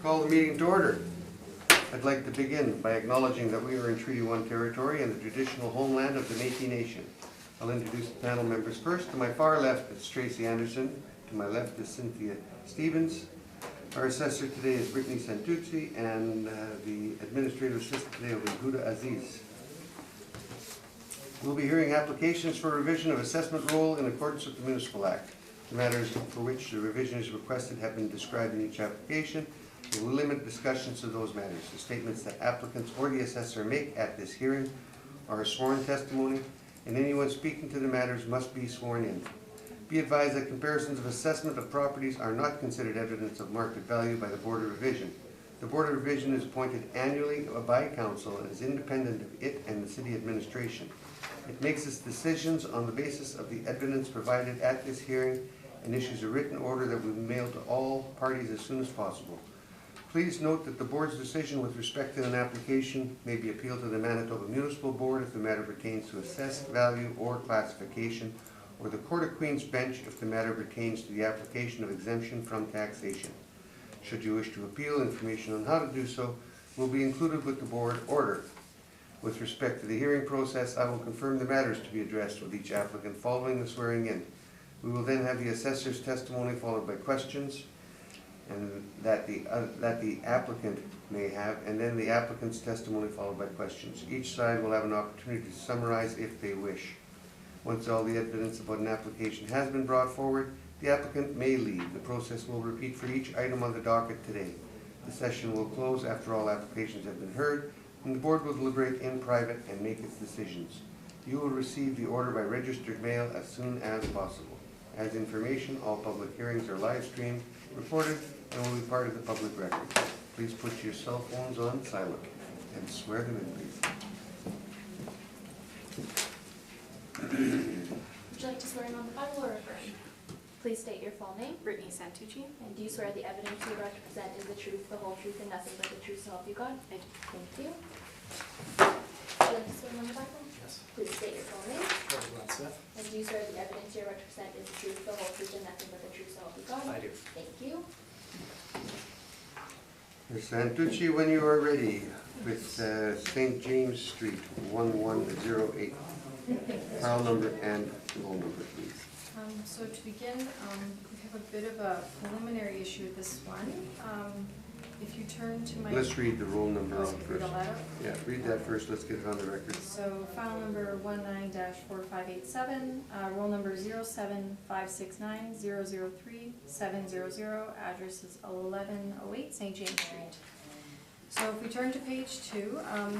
Call the meeting to order. I'd like to begin by acknowledging that we are in Treaty 1 territory and the traditional homeland of the Métis Nation. I'll introduce the panel members first. To my far left is Tracy Anderson. To my left is Cynthia Stevens. Our assessor today is Brittany Santucci, and the administrative assistant today will be Huda Aziz. We'll be hearing applications for revision of assessment roll in accordance with the Municipal Act. The matters for which the revision is requested have been described in each application. We will limit discussions to those matters. The statements that applicants or the assessor make at this hearing are a sworn testimony, and anyone speaking to the matters must be sworn in. Be advised that comparisons of assessment of properties are not considered evidence of market value by the Board of Revision. The Board of Revision is appointed annually by Council and is independent of it and the City Administration. It makes its decisions on the basis of the evidence provided at this hearing and issues a written order that will be mailed to all parties as soon as possible. Please note that the Board's decision with respect to an application may be appealed to the Manitoba Municipal Board if the matter pertains to assessed value or classification, or the Court of Queen's Bench if the matter pertains to the application of exemption from taxation. Should you wish to appeal, information on how to do so will be included with the Board order. With respect to the hearing process, I will confirm the matters to be addressed with each applicant following the swearing in. We will then have the assessor's testimony followed by questions and that the applicant may have, and then the applicant's testimony followed by questions. Each side will have an opportunity to summarize if they wish. Once all the evidence about an application has been brought forward, the applicant may leave. The process will repeat for each item on the docket today. The session will close after all applications have been heard, and the Board will deliberate in private and make its decisions. You will receive the order by registered mail as soon as possible. As information, all public hearings are live streamed, recorded, and will be part of the public record. Please put your cell phones on silent and swear them in, please. Would you like to swear in on the Bible or affirm? Please state your full name. Brittany Santucci. And do you swear the evidence you are about to present is the truth, the whole truth, and nothing but the truth, so help you God? I do. Thank you. Would you like to swear in on the Bible? Yes. Please state your full name. Smith. And do you swear the evidence you are about to present is the truth, the whole truth, and nothing but the truth, so help you God? I do. Thank you. Ms. Santucci, when you are ready, with St. James Street, 1108. File number and roll number, please. So to begin, we have a bit of a preliminary issue with this one. If you turn to my... Let's read the roll number out read first. all that out? Yeah, read that first. Let's get it on the record. So file number 19-4587, roll number 07569003700, address is 1108 St. James Street. So if we turn to page 2, I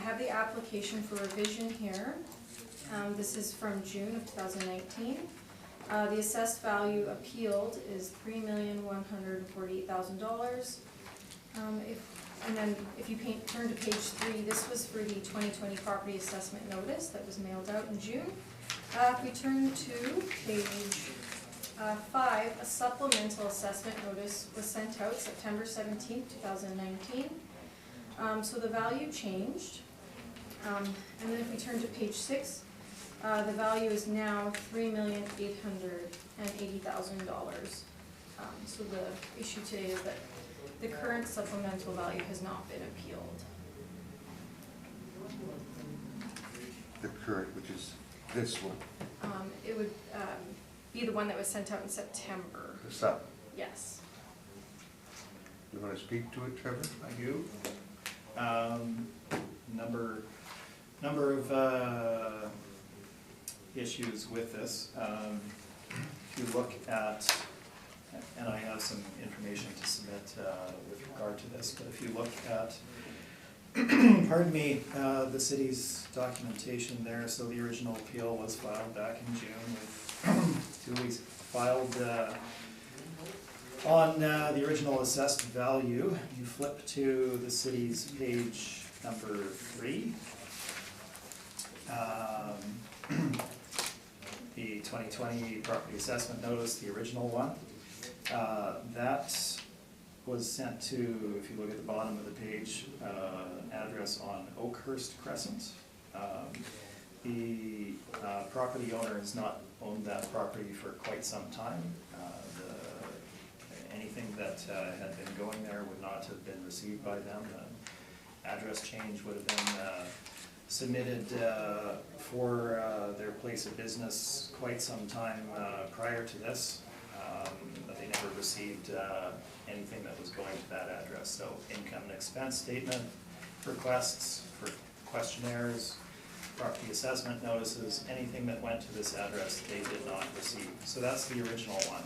have the application for revision here. This is from June of 2019. The assessed value appealed is $3,148,000. And then if you turn to page 3, this was for the 2020 property assessment notice that was mailed out in June. If we turn to page 5, a supplemental assessment notice was sent out September 17, 2019. So the value changed. And then if we turn to page 6, the value is now $3,880,000. So the issue today is that the current supplemental value has not been appealed. The current, which is this one. It would be the one that was sent out in September. The sub. Yes. You want to speak to it, Trevor? I do. Number of issues with this. If you look at, and I have some information to submit with regard to this, but if you look at, pardon me, the city's documentation there, so the original appeal was filed back in June with 2 weeks filed on the original assessed value. You flip to the city's page number 3. The 2020 property assessment notice, the original one, that was sent to, if you look at the bottom of the page, address on Oakhurst Crescent. The property owner has not owned that property for quite some time. Anything that had been going there would not not have been received by them. The address change would have been submitted for their place of business quite some time prior to this, but they never received anything that was going to that address. So income and expense statement requests for questionnaires, property assessment notices, anything that went to this address, they did not receive. So that's the original one.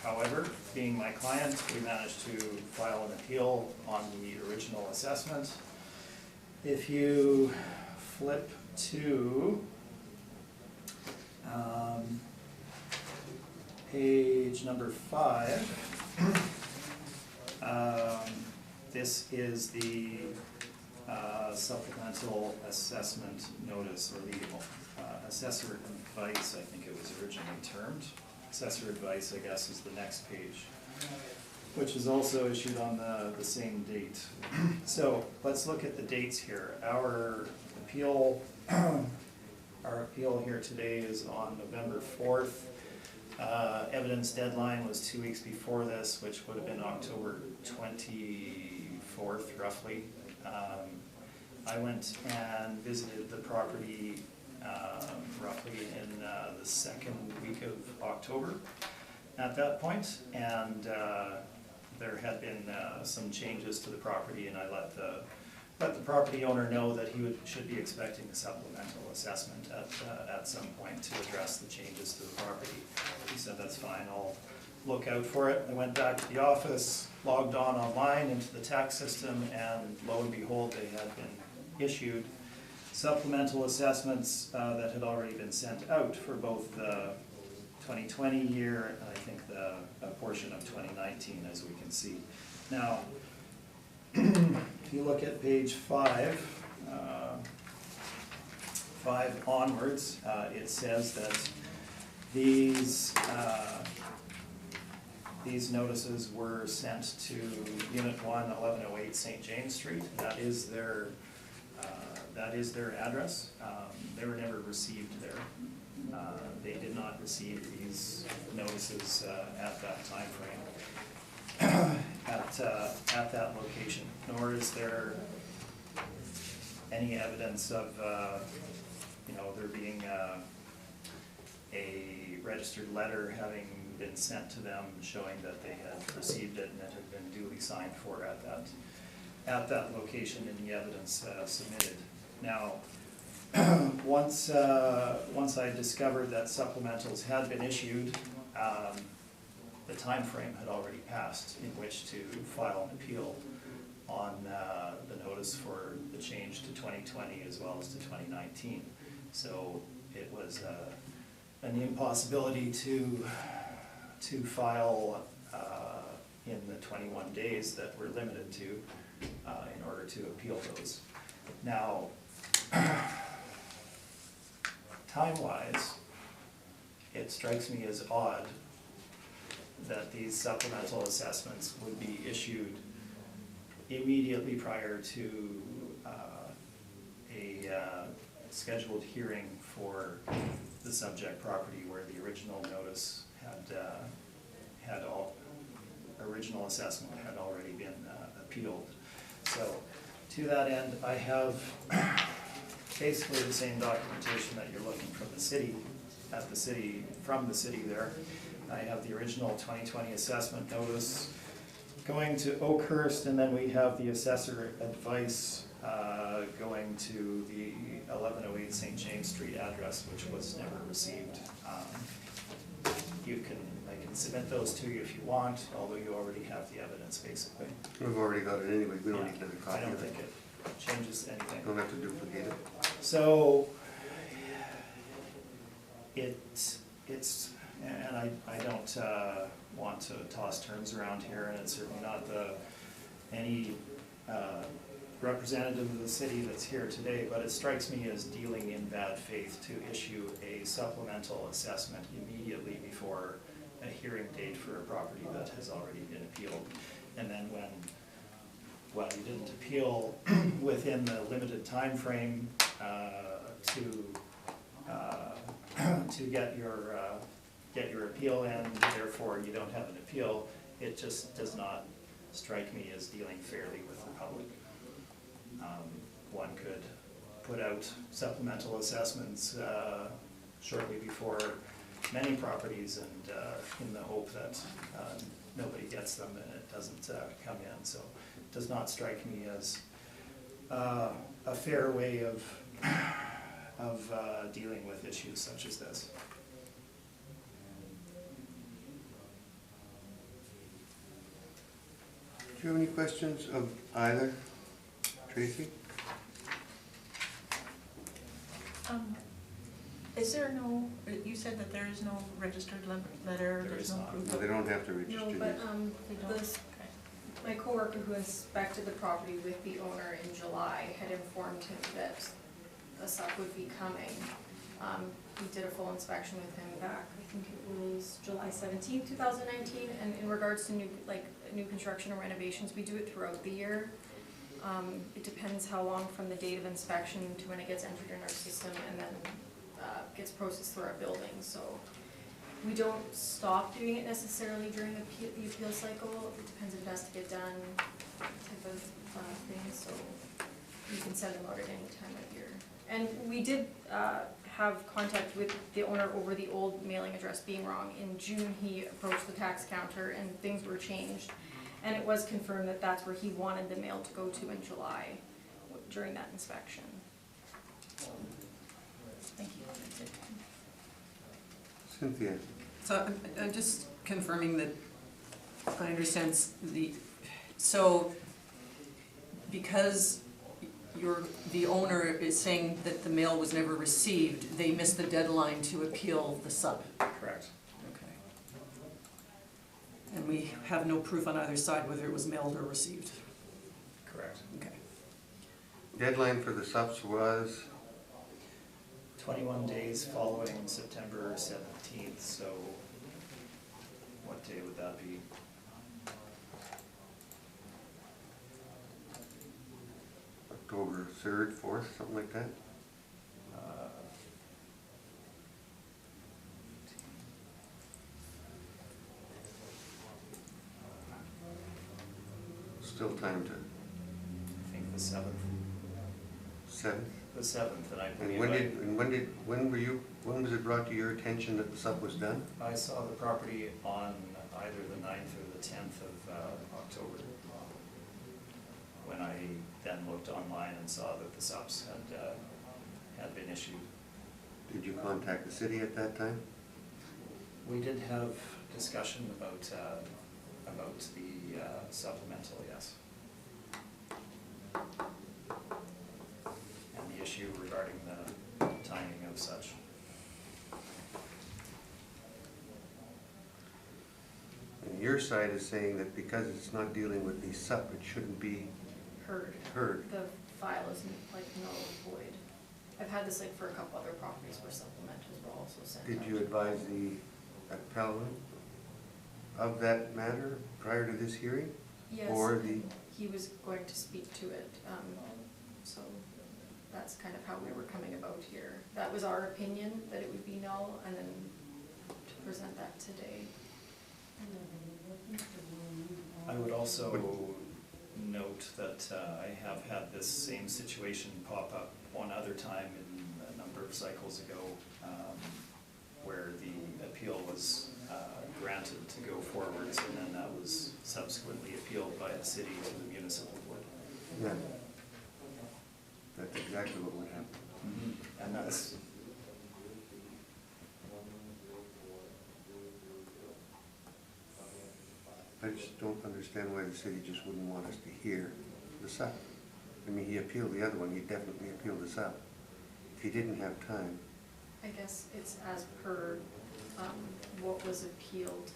However, being my client, we managed to file an appeal on the original assessment. If you flip to page number 5, this is the supplemental assessment notice, or the assessor advice, I think it was originally termed. Assessor advice, I guess, is the next page, which is also issued on the same date. So let's look at the dates here. Our appeal here today is on November 4th. Evidence deadline was 2 weeks before this, which would have been October 24th, roughly. I went and visited the property roughly in the second week of October at that point, and there had been some changes to the property, and I let the property owner know that he should be expecting a supplemental assessment at some point to address the changes to the property. He said, that's fine, I'll look out for it. I went back to the office, logged on online into the tax system, and lo and behold, they had been issued supplemental assessments that had already been sent out for both the 2020 year and I think a portion of 2019, as we can see. Now, if you look at page 5, 5 onwards, it says that these notices were sent to Unit 1, 1108 St. James Street. That is their address. They were never received there. They did not receive these notices at that time frame, at that location, nor is there any evidence of there being a registered letter having been sent to them showing that they had received it and it had been duly signed for at that location in the evidence submitted. Now, once I discovered that supplementals had been issued, the time frame had already passed in which to file an appeal on the notice for the change to 2020 as well as to 2019. So it was an impossibility to file in the 21 days that we're limited to in order to appeal those. Now, time-wise, it strikes me as odd that these supplemental assessments would be issued immediately prior to a scheduled hearing for the subject property where the original notice original assessment had already been appealed. So to that end, I have basically the same documentation that you're looking from the city, from the city there. I have the original 2020 assessment notice going to Oakhurst, and then we have the assessor advice going to the 1108 St. James Street address, which was never received. I can submit those to you if you want, although you already have the evidence, basically. We've already got it anyway, we don't need another copy I don't of it. think it changes anything. Don't have to duplicate it. So, it's, and I don't want to toss terms around here, and it's certainly not any representative of the city that's here today, but it strikes me as dealing in bad faith to issue a supplemental assessment immediately before a hearing date for a property that has already been appealed. And then when you didn't appeal within the limited time frame to get your appeal in, therefore you don't have an appeal, it just does not strike me as dealing fairly with the public. One could put out supplemental assessments shortly before many properties and in the hope that nobody gets them and it doesn't come in. So it does not strike me as a fair way of dealing with issues such as this. Do you have any questions of either? Tracy? Is there no, you said that there is no registered letter, There there's is no not. proof No, of? they don't have to register No, these. but, They don't? this, Okay. my coworker who inspected the property with the owner in July had informed him that the sup would be coming. We did a full inspection with him back, I think it was July 17th, 2019, and in regards to new construction or renovations, we do it throughout the year. It depends how long from the date of inspection to when it gets entered in our system and then gets processed through our building, so we don't stop doing it necessarily during the appeal cycle. It depends if it has to get done, type of thing, so you can send them out at any time of year. And we did have contact with the owner over the old mailing address being wrong. In June, he approached the tax counter and things were changed. And it was confirmed that that's where he wanted the mail to go to in July during that inspection. Thank you. That's it. Cynthia? So I'm just confirming that I understand so because the owner is saying that the mail was never received, they missed the deadline to appeal the sub. Correct. Okay. And we have no proof on either side whether it was mailed or received. Correct. Okay. Deadline for the subs was? 21 days following September 17th, so what day would that be? October 3rd, 4th, something like that? Still time to, I think the 7th. 7th? The 7th, and I And believe when was it brought to your attention that the sub was done? I saw the property on either the 9th or the 10th of October, when I then looked online and saw that the subs had been issued. Did you contact the city at that time? We did have discussion about the supplemental, yes. And the issue regarding the timing of such. And your side is saying that because it's not dealing with the sup, it shouldn't be heard. The file isn't like null and void. I've had this like for a couple other properties where supplementals were also sent out. Did you advise the appellant of that matter prior to this hearing? Yes, Or the, he was going to speak to it, so that's kind of how we were coming about here. That was our opinion, that it would be null, and then to present that today. I would also note that I have had this same situation pop up one other time in a number of cycles ago, where the appeal was granted to go forwards, and then that was subsequently appealed by the city to the municipal board. yeah. That's exactly what would happen. And that's, I just don't understand why the city just wouldn't want us to hear the sup. I mean, he appealed the other one, he definitely appealed the sup. If he didn't have time, I guess it's as per what was appealed.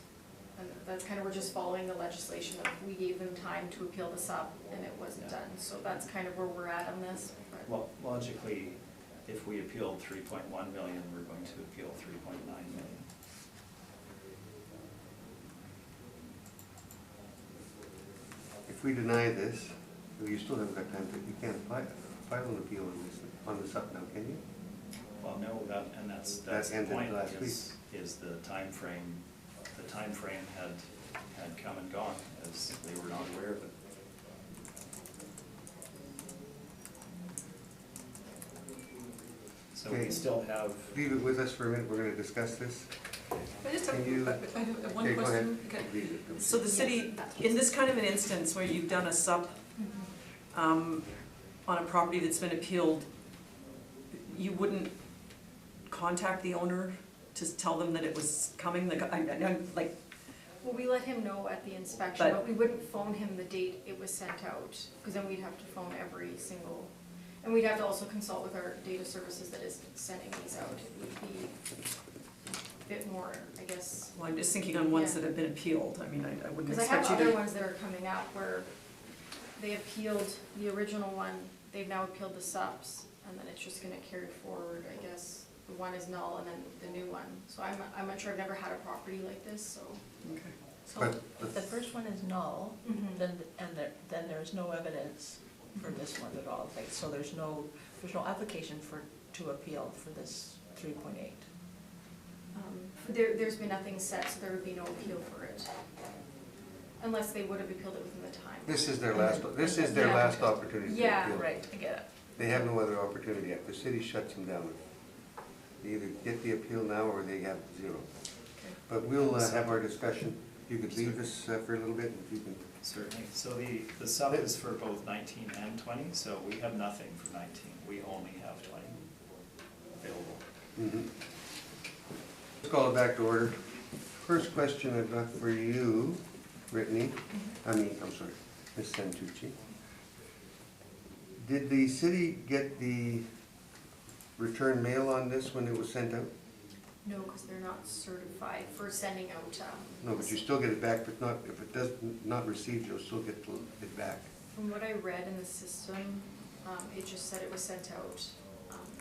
And that's kind of, we're just following the legislation of, we gave them time to appeal the sub and it wasn't Yeah. done. So that's kind of where we're at on this. But well, logically, if we appealed 3.1 million, we're going to appeal 3.9 million. if we deny this, you still haven't got time to, you can't file an appeal on the sup now, can you? Well, no, that's That the ended point, last is the time frame had come and gone, as they were not aware of it. So we Okay. still have, Leave it with us for a minute, we're gonna discuss this. I just have, Can you- I have one Okay, go ahead. question. Okay. Leave it. So the city, in this kind of an instance where you've done a sup on a property that's been appealed, you wouldn't contact the owner to tell them that it was coming? Like, I'm like, Well, we let him know at the inspection, But- but we wouldn't phone him the date it was sent out, because then we'd have to phone every single, and we'd have to also consult with our data services that is sending these out. It would be a bit more, I guess, well, I'm just thinking on ones Yeah. that have been appealed. I mean, I wouldn't because I have expect you other to. ones that are coming up where they appealed the original one, they've now appealed the subs, and then it's just gonna carry forward, I guess. The one is null and then the new one, so I'm not sure, I've never had a property like this, so. Okay. So But- if the first one is null, then, then there's no evidence for this one at all, like, so there's no application to appeal for this 3.8. There's been nothing set, so there would be no appeal for it. Unless they would have appealed it within the time. This is their last opportunity to Yeah. appeal. Right, I get it. They have no other opportunity yet. The city shuts them down. They either get the appeal now or they have zero. But we'll have our discussion. You could leave this for a little bit, if you can. certainly, so the sub is for both 19 and 20, so we have nothing for 19, we only have 20 available. Mhm. Let's call it back to order. First question I've got for you, Brittany, I'm sorry, Ms. Santucci. Did the city get the return mail on this when it was sent out? No, because they're not certified for sending out, No, but you still get it back, but not, if it does not received, you'll still get it back. From what I read in the system, it just said it was sent out.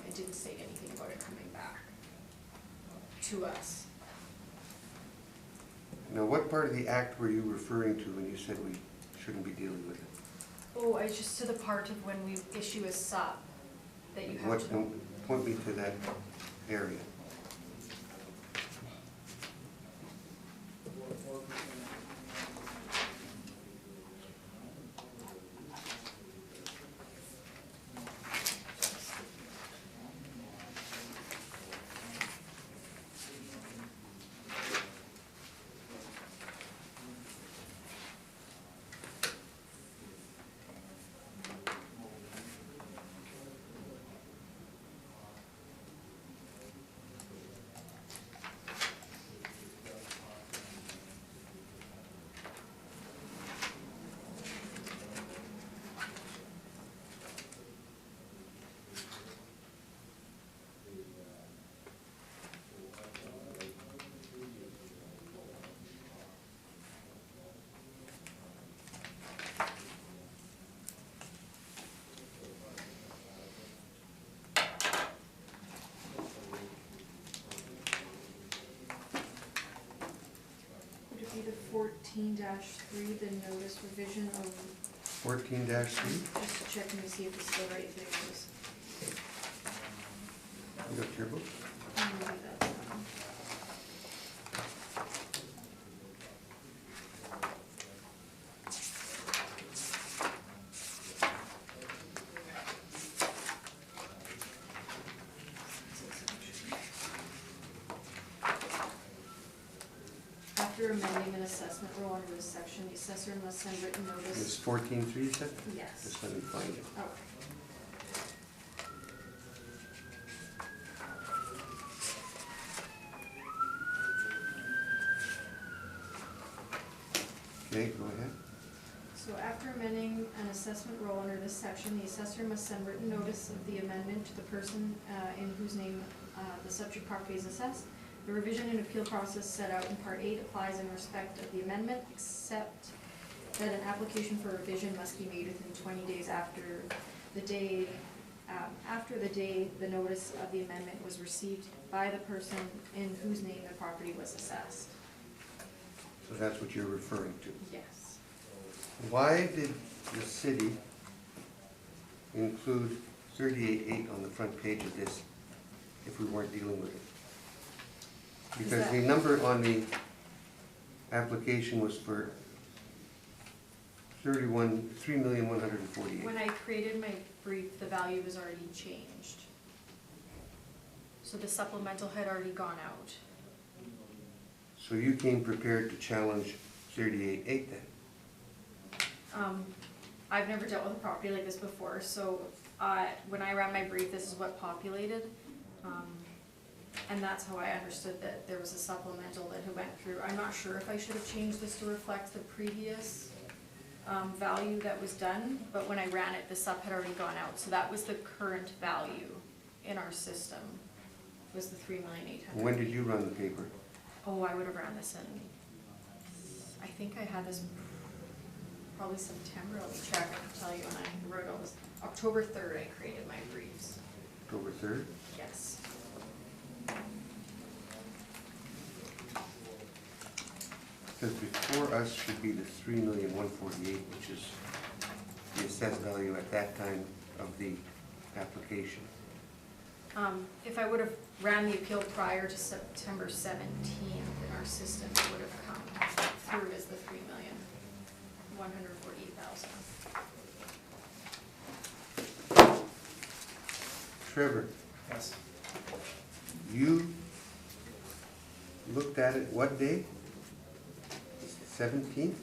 It didn't say anything about it coming back to us. Now, what part of the act were you referring to when you said we shouldn't be dealing with it? Oh, it's just to the part of when we issue a sub that you have What, to. point me to that area. Would it be the 14-3, the notice revision of, 14-3? just checking to see if it's the right thing. You got your book? Maybe that's, After amending an assessment rule under this section, the assessor must send written It's notice. 14-3, you said? Yes. Just let me find it. Okay. Okay, go ahead. So after amending an assessment role under this section, the assessor must send written notice of the amendment to the person in whose name the subject property is assessed. The revision and appeal process set out in Part 8 applies in respect of the amendment, except that an application for revision must be made within 20 days after the day the notice of the amendment was received by the person in whose name the property was assessed. So that's what you're referring to. Yes. Why did the city include 38.8 on the front page of this if we weren't dealing with it? Because the number on the application was for $3,148,000. When I created my brief, the value was already changed. So the supplemental had already gone out. So you came prepared to challenge 38.8 then? I've never dealt with a property like this before, so when I ran my brief, this is what populated. And that's how I understood that there was a supplemental that had went through. I'm not sure if I should have changed this to reflect the previous value that was done, but when I ran it, the sup had already gone out, so that was the current value in our system, was the $3,800,000. When did you run the paper? Oh, I would have ran this in, I think I had this probably September, let me check, I can tell you when I wrote all this. October 3rd, I created my briefs, October 3rd? yes. Because before us should be the $3,148,000, which is the assessed value at that time of the application. If I would have ran the appeal prior to September 17th in our system, it would have come through as the $3,148,000. Trevor, Yes. you looked at it what day? 17th?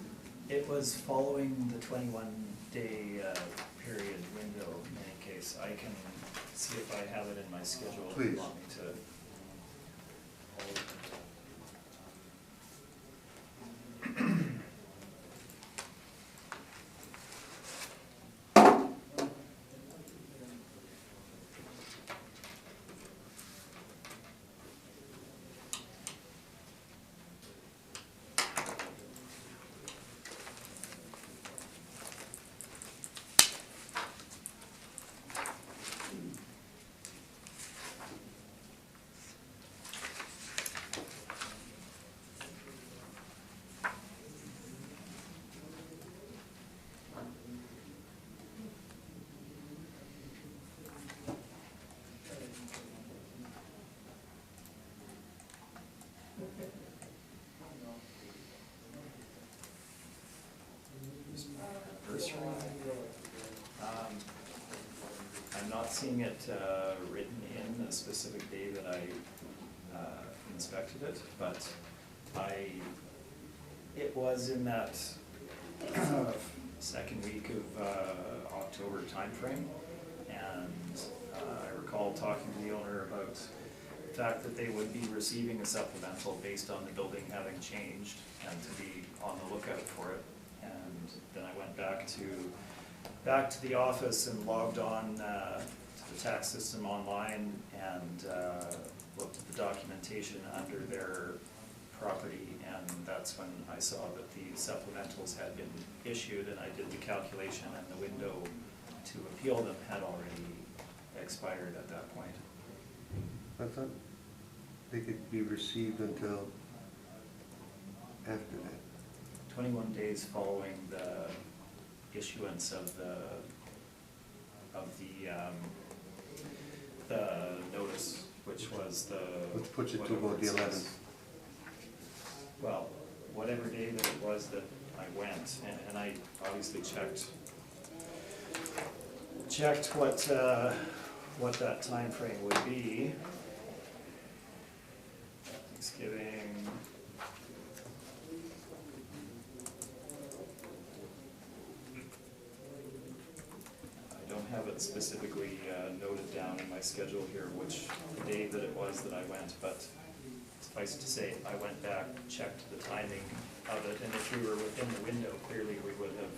It was following the 21-day period window in any case. I can see if I have it in my schedule. If you Please. want me to. I'm not seeing it written in a specific day that I inspected it, but it was in that second week of October timeframe, and I recall talking to the owner about the fact that they would be receiving a supplemental based on the building having changed and to be on the lookout for it. And then I went back to the office and logged on to the tax system online and looked at the documentation under their property, and that's when I saw that the supplementals had been issued, and I did the calculation, and the window to appeal them had already expired at that point. I thought they could be received until after that. 21 days following the issuance of the notice, which was the. Which puts it to about the 11th. Well, whatever day that it was that I went, and I obviously checked what that time frame would be. Thanksgiving. I don't have it specifically noted down in my schedule here which day that it was that I went, but suffice to say, I went back, checked the timing of it, and if we were within the window, clearly we would have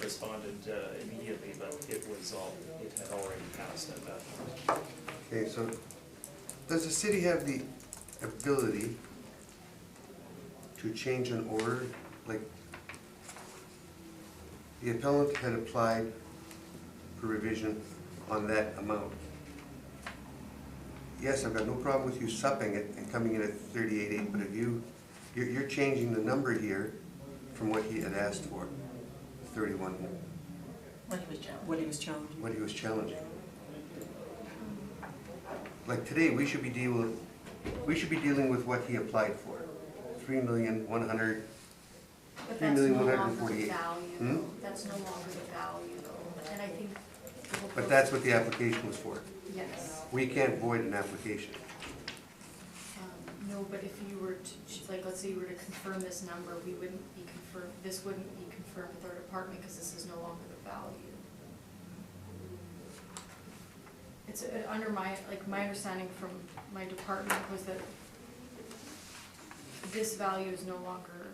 responded immediately, but it had already passed at that point. Okay, so does the city have the ability to change an order? Like, the appellant had applied for revision on that amount. Yes, I've got no problem with you supping it and coming in at 38.8, but if you're changing the number here from what he had asked for, 31, When he was challenged. When he was challenged. what he was challenging. Like today, we should be dealing with what he applied for, $3,100,000. But that's no longer the 3,148,000. value, that's no longer the value though, and I think. But that's what the application was for. Yes. We can't void an application. No, but if you were to, like, let's say you were to confirm this number, we wouldn't be confirmed, this wouldn't be confirmed with our department because this is no longer the value. It's under my, like, my understanding from my department was that this value is no longer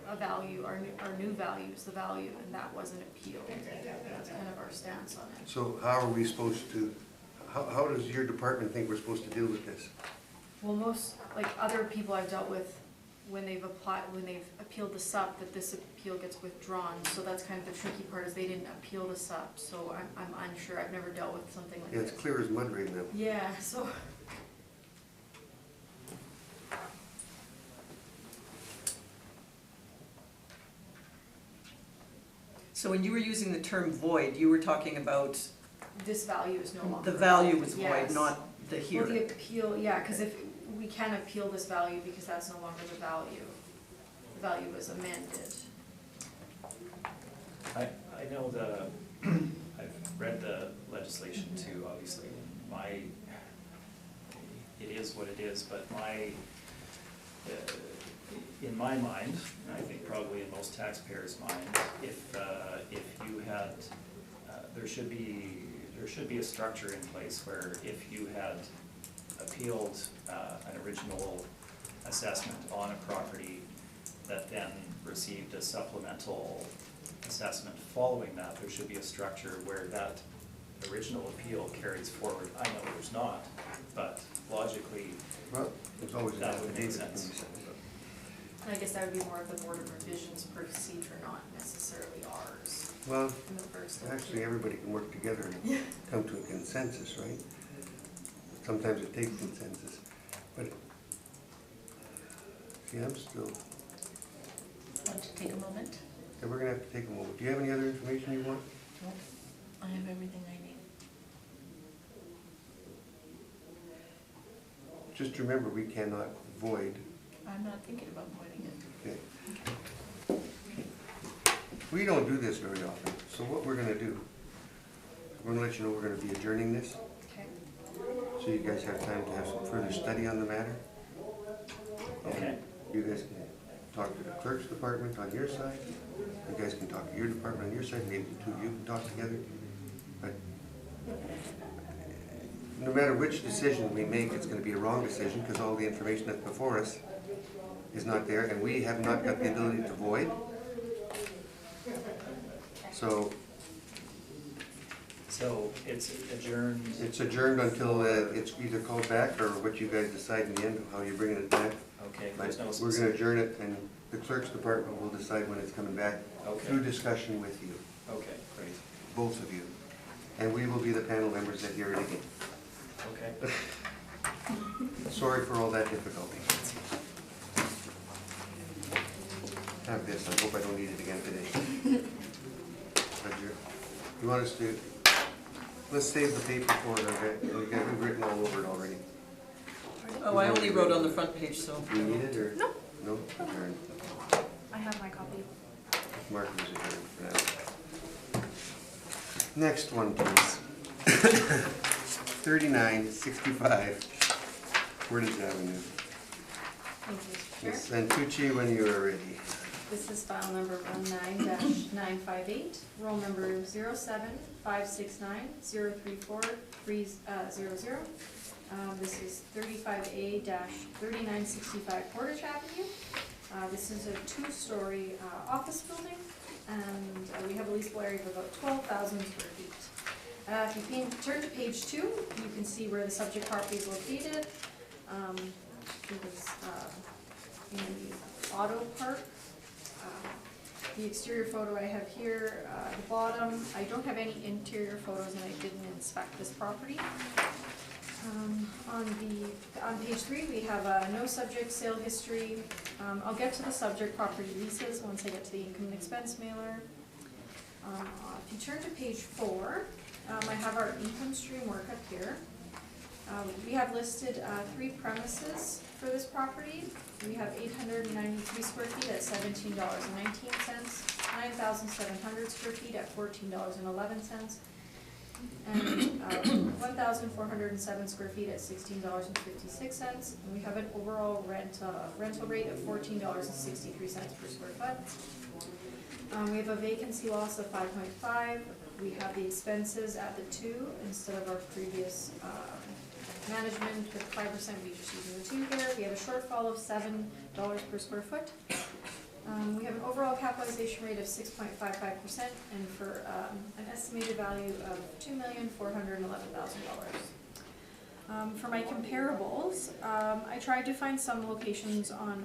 a value, our new value is the value, and that wasn't appealed. That's kind of our stance on it. So how are we supposed to, how does your department think we're supposed to deal with this? Well, most, like, other people I've dealt with, when they've appealed the SUP, that this appeal gets withdrawn, so that's kind of the tricky part, is they didn't appeal the SUP, so I'm unsure, I've never dealt with something like Yeah, this. it's clear as mud right now. Yeah, so. So when you were using the term void, you were talking about This value is no longer. the value was void, Yes. not the Well, the hearing. appeal, yeah, because if, we can appeal this value because that's no longer the value. The value was amended. I know I've read the legislation too, obviously. It is what it is, but in my mind, and I think probably in most taxpayers' minds, if you had, there should be a structure in place where if you had appealed an original assessment on a property that then received a supplemental assessment following that, there should be a structure where that original appeal carries forward. I know there's not, but logically, Well, there's always an that would make affidavit that can be sense. sent. And I guess that would be more of the Board of Revisions procedure, not necessarily ours Well, in the first. actually, everybody can work together and come to a consensus, right? Sometimes it takes consensus, but, see, I'm still, Want to take a moment? yeah, we're gonna have to take a moment. Do you have any other information you want? No, I have everything I need. Just remember, we cannot void. I'm not thinking about voiding it. Okay. We don't do this very often, so what we're gonna do, we're gonna let you know we're gonna be adjourning this, Okay. so you guys have time to have some further study on the matter. And Okay. you guys can talk to the clerk's department on your side, you guys can talk to your department on your side, maybe the two of you can talk together. But no matter which decision we make, it's gonna be a wrong decision, because all the information that's before us is not there, and we have not got the ability to void. So it's adjourned. It's adjourned until it's either called back, or what you guys decide in the end, how you're bringing it back. Okay, But there's no we're specific. gonna adjourn it, and the clerk's department will decide when it's coming back, through Okay, discussion with you, okay, great, both of you. And we will be the panel members that hear it again. okay. Sorry for all that difficulty. Have this, I hope I don't need it again today. Roger. You want us to, let's save the paper for it, okay? We've written all over it already. Oh, I only wrote on the front page, so. Do you need it, or? No. No? Adjourn. I have my copy. Mark was adjourned for that. Next one, please. 3965 Portage Avenue. Thank you, Mr. Ms. Chair. Santucci, when you are ready. This is file number 19-958, roll number 07569-034-300. This is 35A-3965 Portage Avenue. This is a two-story office building, and we have a leasable area of about 12,000 square feet. If you can turn to page 2, you can see where the subject property is located. It was in the auto park. The exterior photo I have here, the bottom, I don't have any interior photos, and I didn't inspect this property. On page 3, we have a no subject sale history. I'll get to the subject property leases once I get to the income and expense mailer. If you turn to page 4, I have our income stream work up here. We have listed 3 premises for this property. We have 893 square feet at $17.19, 9,700 square feet at $14.11, and 1,407 square feet at $16.56. And we have an overall rental rate of $14.63 per square foot. We have a vacancy loss of 5.5. We have the expenses at the 2 instead of our previous management with 5%, we just using the 2 here. We have a shortfall of $7 per square foot. We have an overall capitalization rate of 6.55% and for an estimated value of $2,411,000. For my comparables, I tried to find some locations on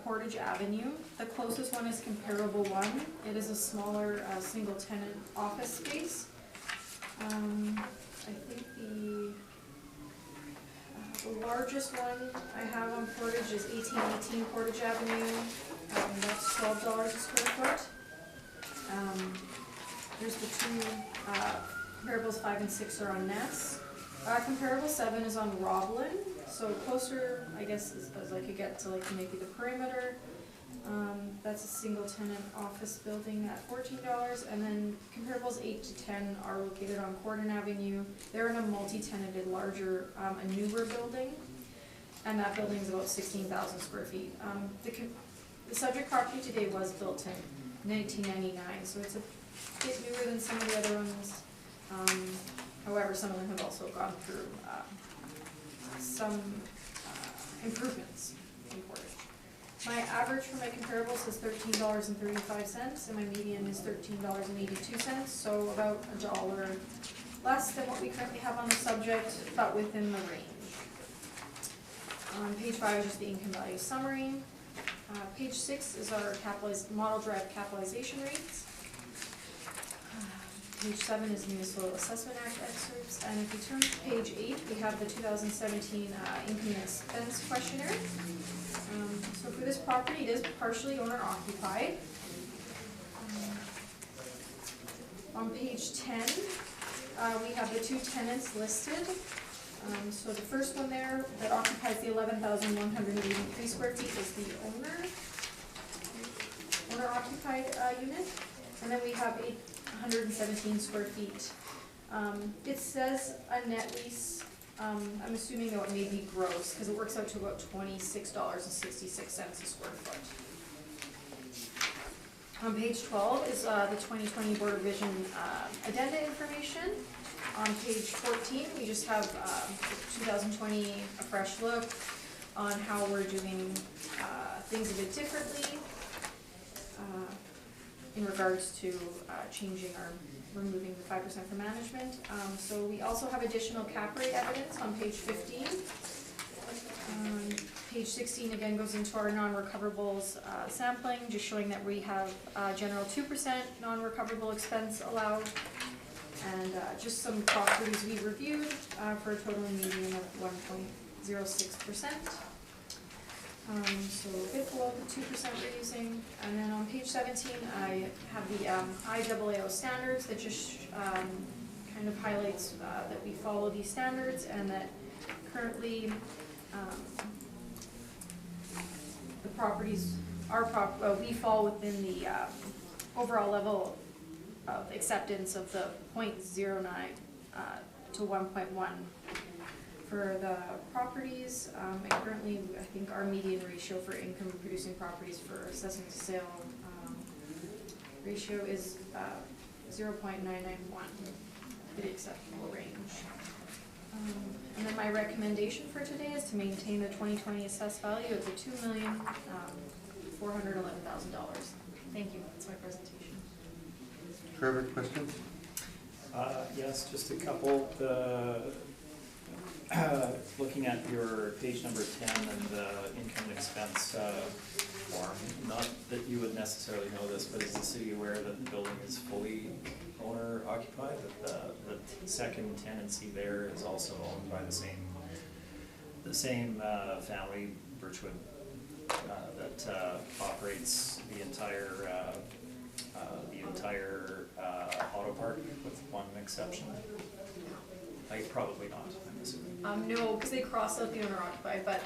Portage Avenue. The closest one is Comparable One. It is a smaller single tenant office space. I think the largest one I have on Portage is 1818 Portage Avenue. That's $12 a square foot. There's the 2 comparables 5 and 6 are on Ness. Comparable 7 is on Roblin, so closer, I guess, as I could get to like maybe the perimeter. That's a single tenant office building at $14, and then comparables 8 to 10 are located on Corden Avenue. They're in a multi-tenanted, larger, a newer building, and that building is about 16,000 square feet. The subject property today was built in 1999, so it's a bit newer than some of the other ones. However, some of them have also gone through some improvements in Portage. My average for my comparables is $13.35, and my median is $13.82, so about $1 less than what we currently have on the subject, but within the range. Page 5 is just the income value summary. Page 6 is our model-derived capitalization rates. Page 7 is Municipal Assessment Act excerpts, and if you turn to page 8, we have the 2017 income and expense questionnaire. So for this property, it is partially owner-occupied. On page 10, we have the 2 tenants listed. So the first one there that occupies the 11,183 square feet is the owner-occupied unit, and then we have 817 square feet. It says a net lease. I'm assuming though it may be gross because it works out to about $26.66 a square foot. On page 12 is the 2020 Board of Vision addenda information. On page 14, we just have 2020 a fresh look on how we're doing things a bit differently in regards to removing the 5% for management. So we also have additional cap rate evidence on page 15. Page 16 again goes into our non-recoverables sampling, just showing that we have general 2% non-recoverable expense allowed, and just some properties we reviewed for a total median of 1.06%. So a bit below the 2% we're using. And then on page 17, I have the IAAO standards that just kind of highlights that we follow these standards, and that currently the properties we fall within the overall level of acceptance of the 0.09 to 1.1 for the properties. And currently, I think our median ratio for income producing properties for assessment to sale ratio is 0.991, the acceptable range. And then my recommendation for today is to maintain the 2020 assessed value of the $2,411,000. Thank you. That's my presentation. Trevor, questions? Yes, just a couple. Looking at your page number 10 and the income and expense form, not that you would necessarily know this, but is the city aware that the building is fully owner occupied? That the second tenancy there is also owned by the same family, Birchwood, that operates the entire auto park, with one exception. Like, probably not, I'm assuming. No, because they crossed out the owner occupied, but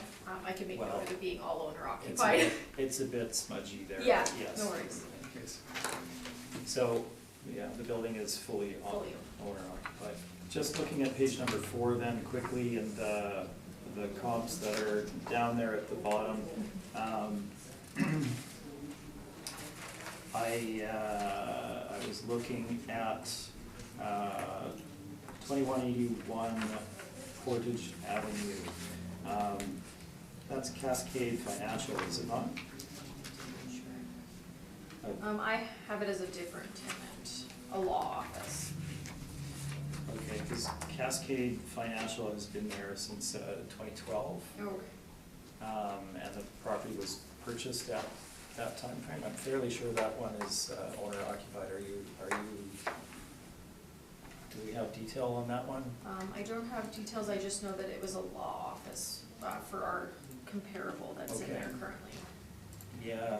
I can make Well, note of it being all owner It's occupied. it's a bit smudgy there, Yeah, but yes. no worries. In any case. So, yeah, the building is fully Fully owner occupied. Just looking at page number 4 then quickly, and the comps that are down there at the bottom. I was looking at 2181 Portage Avenue. That's Cascade Financial, is it not? I have it as a different tenant, a law office. Okay, because Cascade Financial has been there since 2012, Oh, and the property was purchased at that time frame. I'm fairly sure that one is owner occupied. Are you, do we have detail on that one? I don't have details, I just know that it was a law office for our comparable that's in Okay. there currently. Yeah,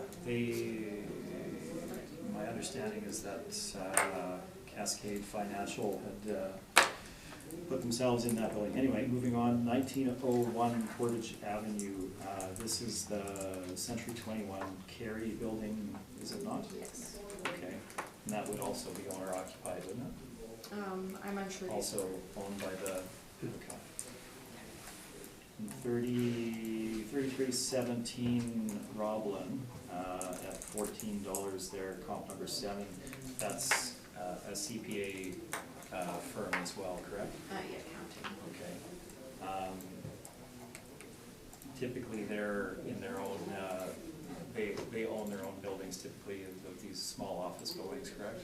my understanding is that Cascade Financial had put themselves in that building. Anyway, moving on, 1901 Portage Avenue. This is the Century 21 Carey building, is it not? Yes. Okay, and that would also be owner occupied, wouldn't it? I'm unsure. Also owned by the, okay. 3317 Roblin, at $14 there, comp number 7. That's a CPA firm as well, correct? Yeah, counting. Okay. Typically, they're in their own, they own their own buildings typically of these small office buildings, correct?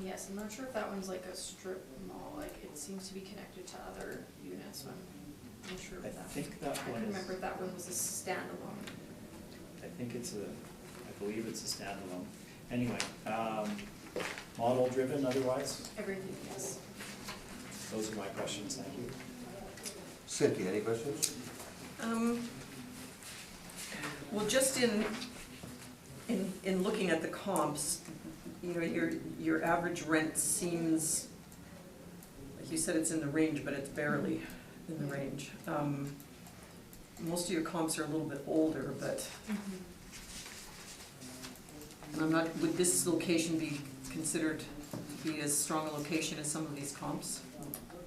Yes, I'm not sure if that one's like a strip mall, like it seems to be connected to other units, so I'm not sure I if that. think that I one can is, remember if that one was a standalone. I think it's I believe it's a standalone. Anyway, model driven otherwise? Everything, yes. Those are my questions, thank you. Cynthia, any questions? Well, just in looking at the comps, you know, your average rent seems, like you said, it's in the range, but it's barely in the range. Most of your comps are a little bit older, but, and I'm not, would this location be considered to be as strong a location as some of these comps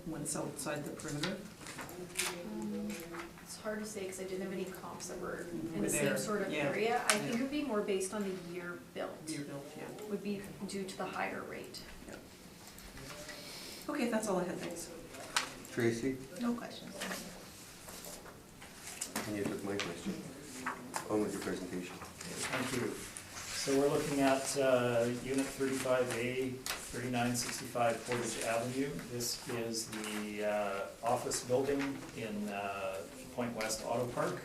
when it's outside the perimeter? It's hard to say because I didn't have any comps that were in Were the same there, sort of yeah. area. I think it would be more based on the year built, Year built, yeah. would be due to the higher rate. Okay, that's all I had, thanks. Tracy? No questions. And you took my question. On with your presentation. Thank you. So we're looking at Unit 35A, 3965 Portage Avenue. This is the office building in Point West Auto Park.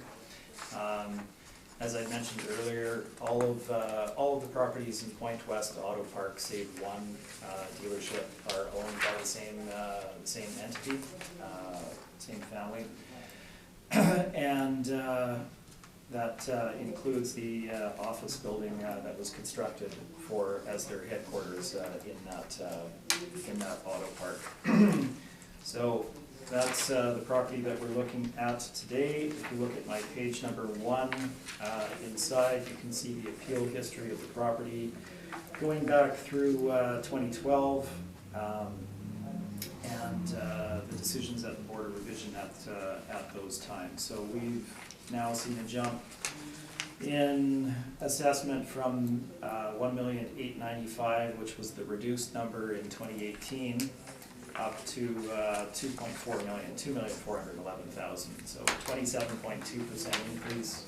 As I mentioned earlier, all of the properties in Point West Auto Park, save one dealership, are owned by the same entity, same family, and that includes the office building that was constructed as their headquarters in that auto park. So that's the property that we're looking at today. If you look at my page number 1, inside you can see the appeal history of the property going back through 2012 and the decisions at the Board of Revision at those times. So we've now seen a jump in assessment from $1,895,000, which was the reduced number in 2018, up to $2.4 million, $2,411,000. So 27.2% increase,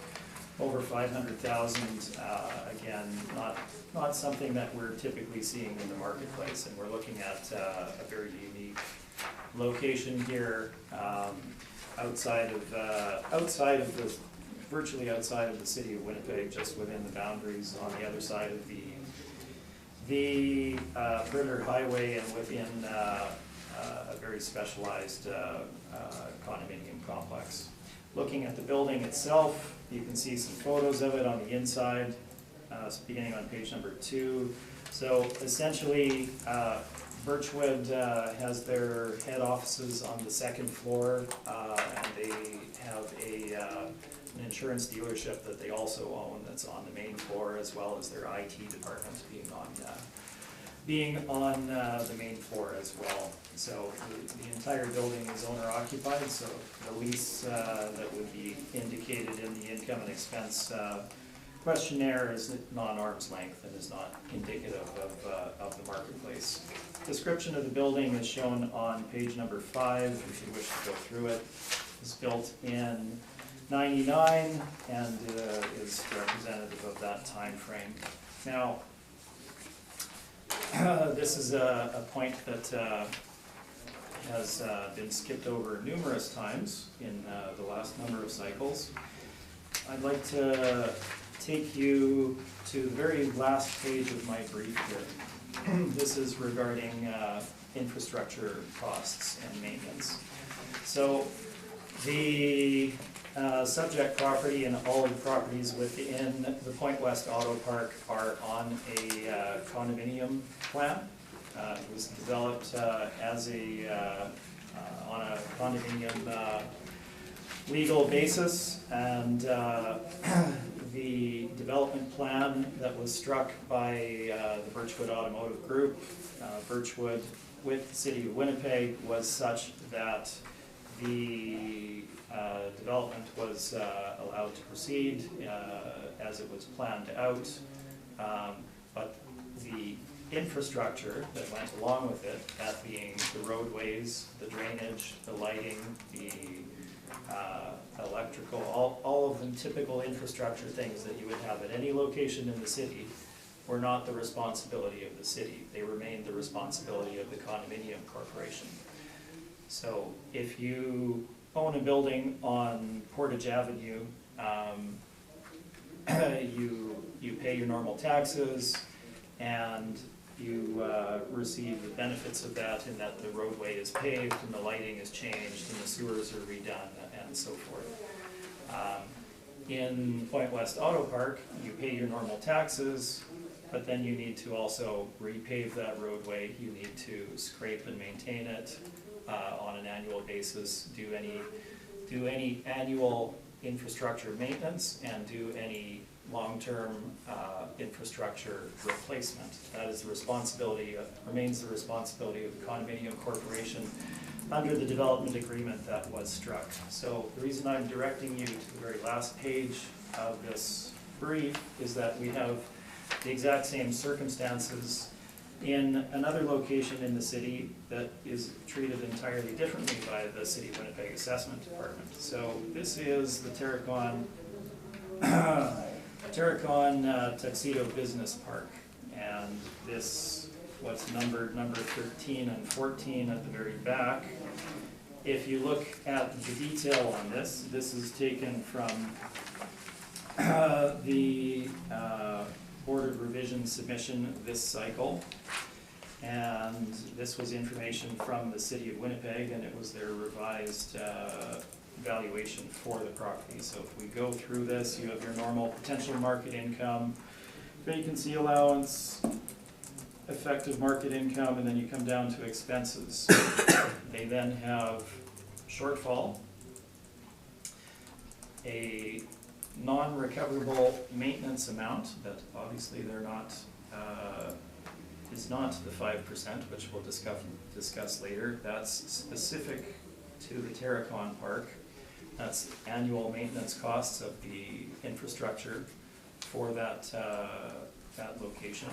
over $500,000. Again, not something that we're typically seeing in the marketplace, and we're looking at a very unique location here, virtually outside of the city of Winnipeg, just within the boundaries on the other side of the perimeter highway, and within a very specialized condominium complex. Looking at the building itself, you can see some photos of it on the inside, beginning on page number 2. So essentially, Birchwood has their head offices on the second floor, and they have an insurance dealership that they also own that's on the main floor, as well as their IT department being on the main floor as well. So the entire building is owner occupied, so the lease that would be indicated in the income and expense questionnaire is non-arm's length and is not indicative of the marketplace. Description of the building is shown on page number 5, if you wish to go through it. It's built in '99 and is representative of that time frame. Now, this is a point that has been skipped over numerous times in the last number of cycles. I'd like to take you to the very last page of my brief here. This is regarding infrastructure costs and maintenance. So the subject property and all of the properties within the Point West Auto Park are on a condominium plan. It was developed as on a condominium legal basis, and the development plan that was struck by the Birchwood Automotive Group, Birchwood with the City of Winnipeg, was such that the development was allowed to proceed as it was planned out, but the infrastructure that went along with it, that being the roadways, the drainage, the lighting, the electrical, all of the typical infrastructure things that you would have at any location in the city, were not the responsibility of the city. They remained the responsibility of the condominium corporation. So if you own a building on Portage Avenue, you pay your normal taxes, and you receive the benefits of that in that the roadway is paved and the lighting is changed and the sewers are redone and so forth. In Point West Auto Park, you pay your normal taxes, but then you need to also repave that roadway. You need to scrape and maintain it on an annual basis, do any annual infrastructure maintenance, and do any long-term infrastructure replacement. That is the responsibility, remains the responsibility of the condominium corporation under the development agreement that was struck. So the reason I'm directing you to the very last page of this brief is that we have the exact same circumstances in another location in the city that is treated entirely differently by the City of Winnipeg Assessment Department. So this is the Terracon Tuxedo Business Park, and this, what's numbered number 13 and 14 at the very back. If you look at the detail on this, this is taken from the Board of Revision submission this cycle, and this was information from the City of Winnipeg, and it was their revised valuation for the property. So if we go through this, you have your normal potential market income, vacancy allowance, effective market income, and then you come down to expenses. They then have shortfall, a non-recoverable maintenance amount that obviously they're not, is not the 5%, which we'll discuss later. That's specific to the Terracon Park. That's annual maintenance costs of the infrastructure for that location.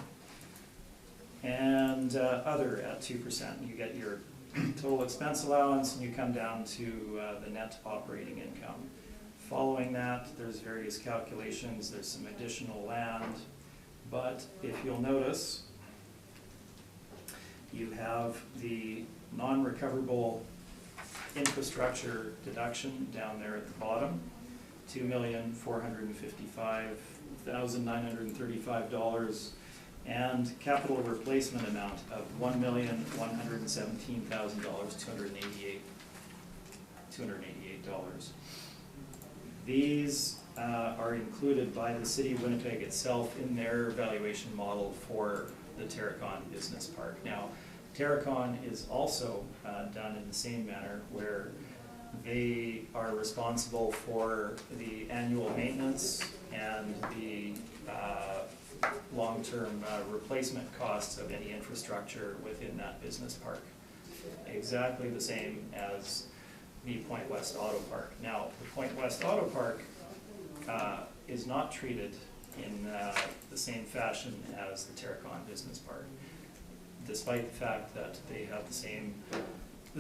And other at 2%. You get your total expense allowance, and you come down to the net operating income. Following that, there's various calculations, there's some additional land, but if you'll notice, you have the non-recoverable infrastructure deduction down there at the bottom, $2,455,935, and capital replacement amount of $1,117,288. These are included by the City of Winnipeg itself in their valuation model for the Terracon Business Park. Now, Terracon is also done in the same manner, where they are responsible for the annual maintenance and the long-term replacement costs of any infrastructure within that business park. Exactly the same as the Point West Auto Park. Now, the Point West Auto Park is not treated in the same fashion as the Terracon Business Park, despite the fact that they have the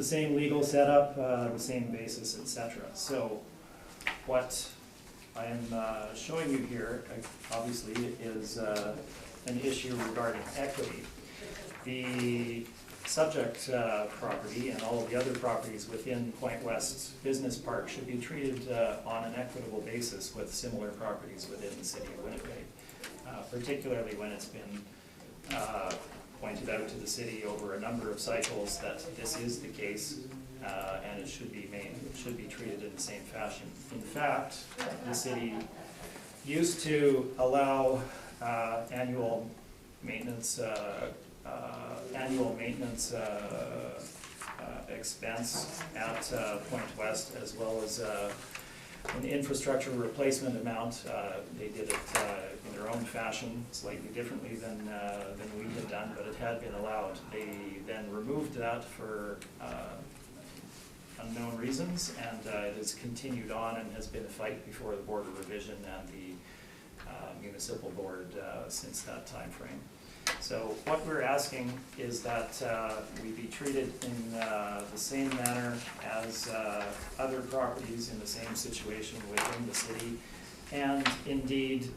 same legal setup, the same basis, etc. So what I am showing you here, obviously, is an issue regarding equity. The subject property and all of the other properties within Point West Business Park should be treated on an equitable basis with similar properties within the city of Winnipeg, particularly when it's been pointed out to the city over a number of cycles that this is the case, and it should be treated in the same fashion. In fact, the city used to allow annual maintenance expense at Point West, as well as an infrastructure replacement amount. They did it in their own fashion, slightly differently than we had done, but it had been allowed. They then removed that for unknown reasons, and it has continued on and has been a fight before the Board of Revision and the municipal board since that time frame. So what we're asking is that we be treated in the same manner as other properties in the same situation within the city, and indeed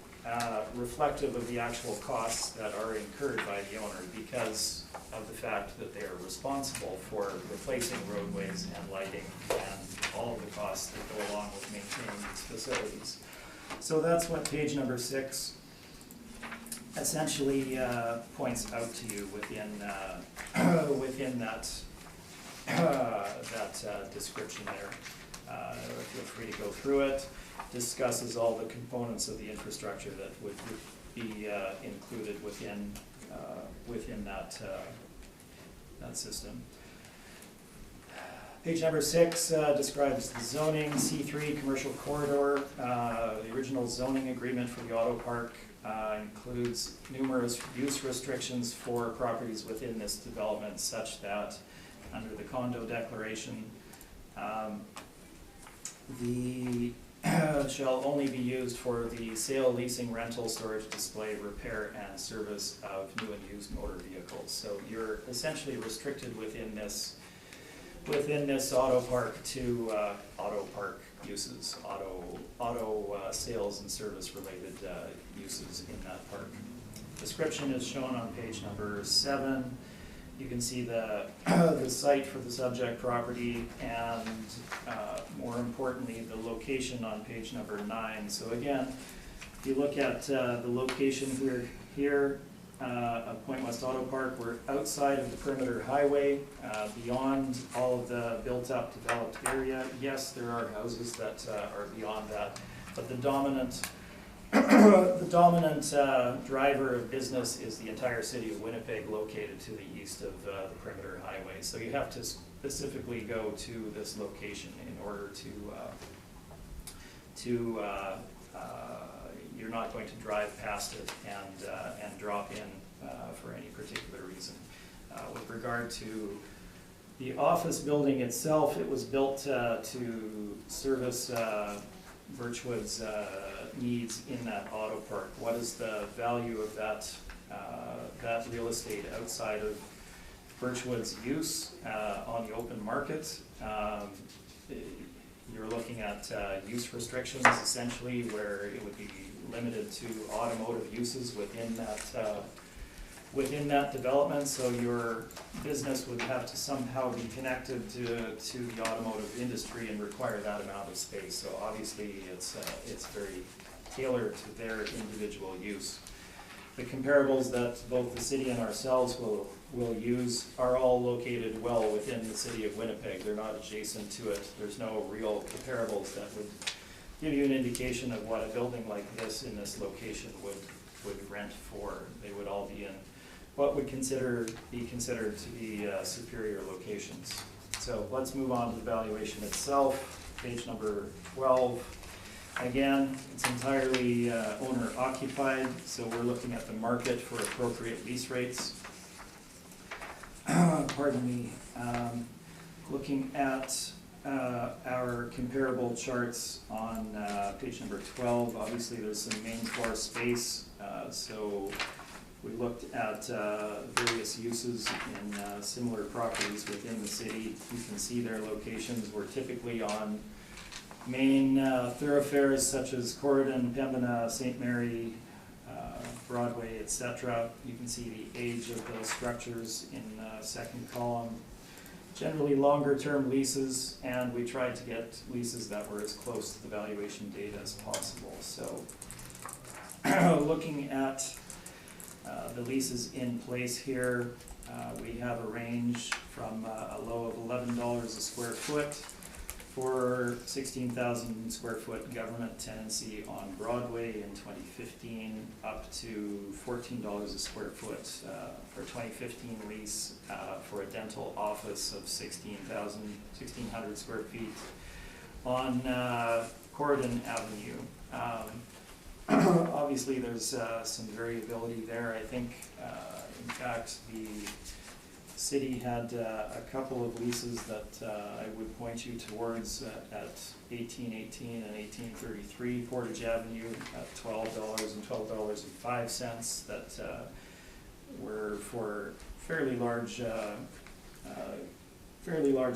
reflective of the actual costs that are incurred by the owner because of the fact that they are responsible for replacing roadways and lighting and all of the costs that go along with maintaining these facilities. So that's what page number 6 essentially points out to you within within that description there. Feel free to go through it. Discusses all the components of the infrastructure that would be included within that system. Page number 6 describes the zoning, C3 commercial corridor. The original zoning agreement for the auto park includes numerous use restrictions for properties within this development, such that under the condo declaration, the shall only be used for the sale, leasing, rental, storage, display, repair, and service of new and used motor vehicles. So you're essentially restricted within this auto park to auto park uses, auto sales and service related uses in that park. Description is shown on page number 7. You can see the site for the subject property and more importantly the location on page number 9. So again, if you look at the location here of Point West Auto Park, we're outside of the perimeter highway, beyond all of the built-up developed area. Yes, there are houses that are beyond that, but the dominant driver of business is the entire city of Winnipeg, located to the east of the perimeter highway. So you have to specifically go to this location in order you're not going to drive past it and drop in for any particular reason. With regard to the office building itself, it was built to service Birchwood's needs in that auto park. What is the value of that real estate outside of Birchwood's use on the open market? You're looking at use restrictions essentially, where it would be limited to automotive uses within that development. So your business would have to somehow be connected to the automotive industry and require that amount of space. So obviously it's very tailored to their individual use. The comparables that both the city and ourselves will use are all located well within the city of Winnipeg. They're not adjacent to it. There's no real comparables that would give you an indication of what a building like this in this location would rent for. They would all be in what would be considered to be superior locations. So let's move on to the valuation itself, page number 12. Again, it's entirely owner occupied, so we're looking at the market for appropriate lease rates. Pardon me. Looking at our comparable charts on page number 12, obviously there's some main floor space, so we looked at various uses in similar properties within the city. You can see their locations were typically on main thoroughfares such as Corridon, Pembina, St. Mary, Broadway, etc. You can see the age of those structures in second column. Generally longer-term leases, and we tried to get leases that were as close to the valuation date as possible. So looking at the leases in place here, we have a range from a low of $11 a square foot for 16,000 square foot government tenancy on Broadway in 2015, up to $14 a square foot for 2015 lease for a dental office of 1,600 square feet on Corridon Avenue. Obviously there's some variability there. I think in fact the city had a couple of leases that I would point you towards at 1818 and 1833 Portage Avenue at $12 and $12.05 that were for fairly large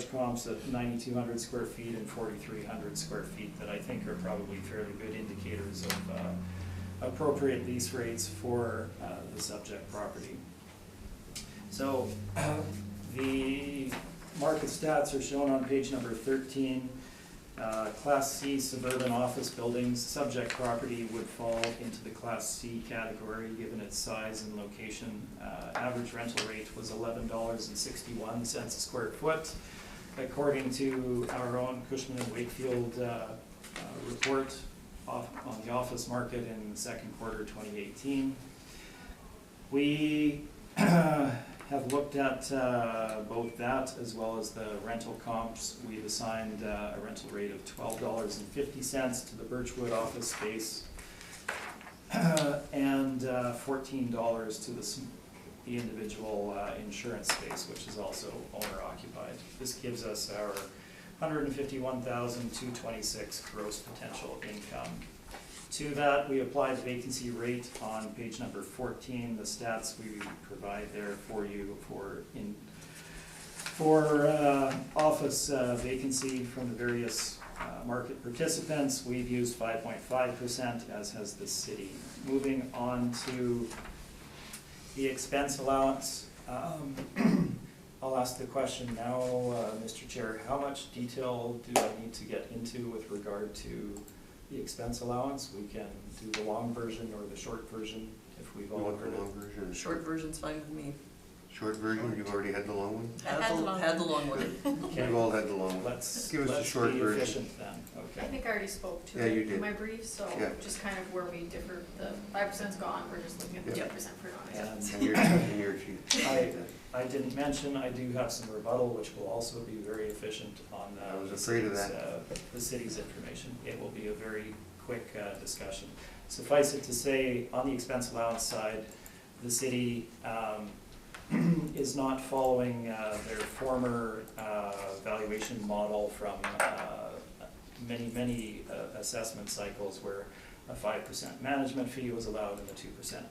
comps at 9,200 square feet and 4,300 square feet that I think are probably fairly good indicators of appropriate lease rates for the subject property. So the market stats are shown on page number 13. Class C suburban office buildings, subject property would fall into the Class C category given its size and location. Average rental rate was $11.61 a square foot. According to our own Cushman & Wakefield report on the office market in the second quarter 2018. We have looked at both that as well as the rental comps. We've assigned a rental rate of $12.50 to the Birchwood office space and $14 to the individual insurance space, which is also owner occupied. This gives us our $151,226 gross potential income. To that, we applied the vacancy rate on page number 14. The stats we provide there for you for office vacancy from the various market participants. We've used 5.5%, as has the city. Moving on to the expense allowance. I'll ask the question now, Mr. Chair. How much detail do I need to get into with regard to the expense allowance? We can do the long version or the short version if we've all heard it. Long version. Short version's fine with me. Short version, you've already had the long one? Had the long one. Okay. We've all had the long one. Let's Give us the short be version. efficient then. I Okay. think I already spoke to Yeah, you it did. in my brief, so Yeah. just kind of where we differ, the 5%'s gone, we're just looking at the Yeah. 10% for non-exempt. And And your sheet. I didn't mention, I do have some rebuttal, which will also be very efficient on I was afraid of the city's information. It will be a very quick discussion. Suffice it to say, on the expense allowance side, the city is not following their former valuation model from many assessment cycles where a 5% management fee was allowed and the 2%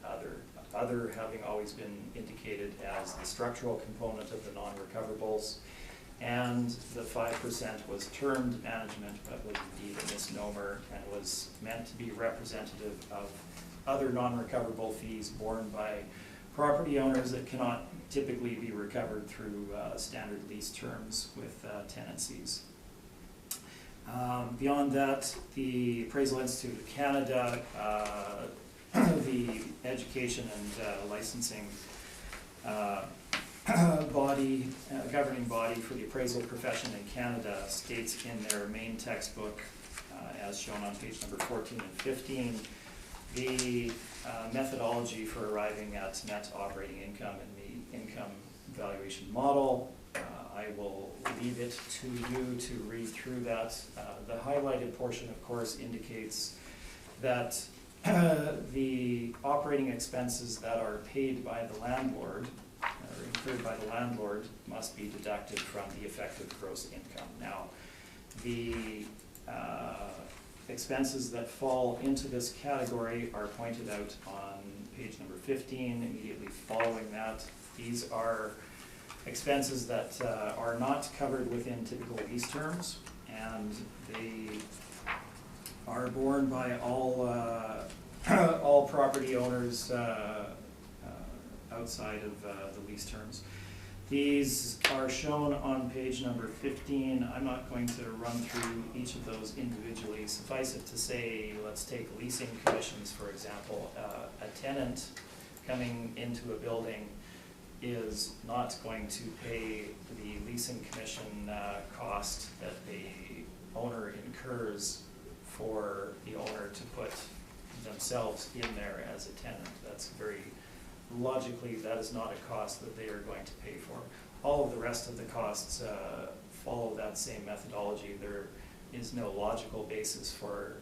other having always been indicated as the structural component of the non-recoverables. And the 5% was termed management, but was indeed a misnomer and was meant to be representative of other non-recoverable fees borne by property owners that cannot typically be recovered through standard lease terms with tenancies. Beyond that, the Appraisal Institute of Canada, the education and licensing body, governing body for the appraisal profession in Canada, states in their main textbook, as shown on page number 14 and 15, The methodology for arriving at net operating income in the income valuation model, I will leave it to you to read through that. The highlighted portion, of course, indicates that the operating expenses that are paid by the landlord, or incurred by the landlord, must be deducted from the effective gross income. Now, the expenses that fall into this category are pointed out on page number 15. Immediately following that, these are expenses that are not covered within typical lease terms, and they are borne by all all property owners outside of the lease terms. These are shown on page number 15. I'm not going to run through each of those individually. Suffice it to say, let's take leasing commissions, for example. A tenant coming into a building is not going to pay the leasing commission cost that the owner incurs for the owner to put themselves in there as a tenant. That's very logically, that is not a cost that they are going to pay for. All of the rest of the costs follow that same methodology. There is no logical basis for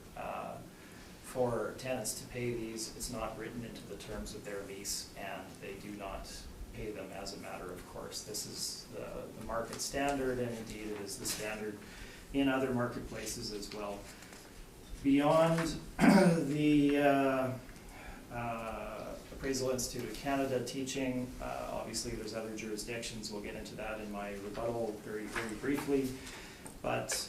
tenants to pay these. It's not written into the terms of their lease, and they do not pay them as a matter of course. This is the market standard, and indeed it is the standard in other marketplaces as well. Beyond the Appraisal Institute of Canada teaching, obviously there's other jurisdictions. We'll get into that in my rebuttal very, very briefly. But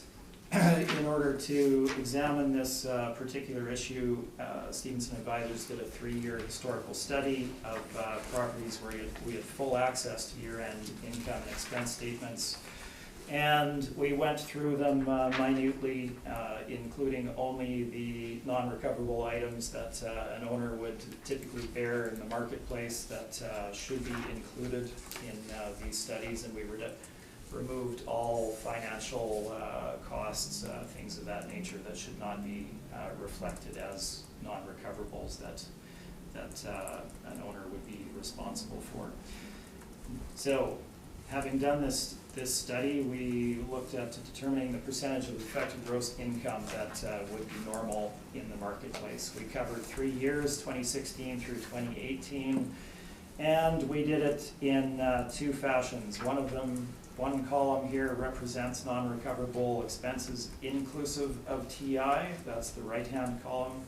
in order to examine this particular issue, Stevenson Advisors did a 3-year historical study of properties where we had full access to year-end income and expense statements. And we went through them minutely, including only the non-recoverable items that an owner would typically bear in the marketplace that should be included in these studies, and we removed all financial costs, things of that nature that should not be reflected as non-recoverables that an owner would be responsible for. So, having done this study, we looked at determining the percentage of effective gross income that would be normal in the marketplace. We covered 3 years, 2016 through 2018, and we did it in 2 fashions. One column here represents non-recoverable expenses inclusive of TI, that's the right-hand column,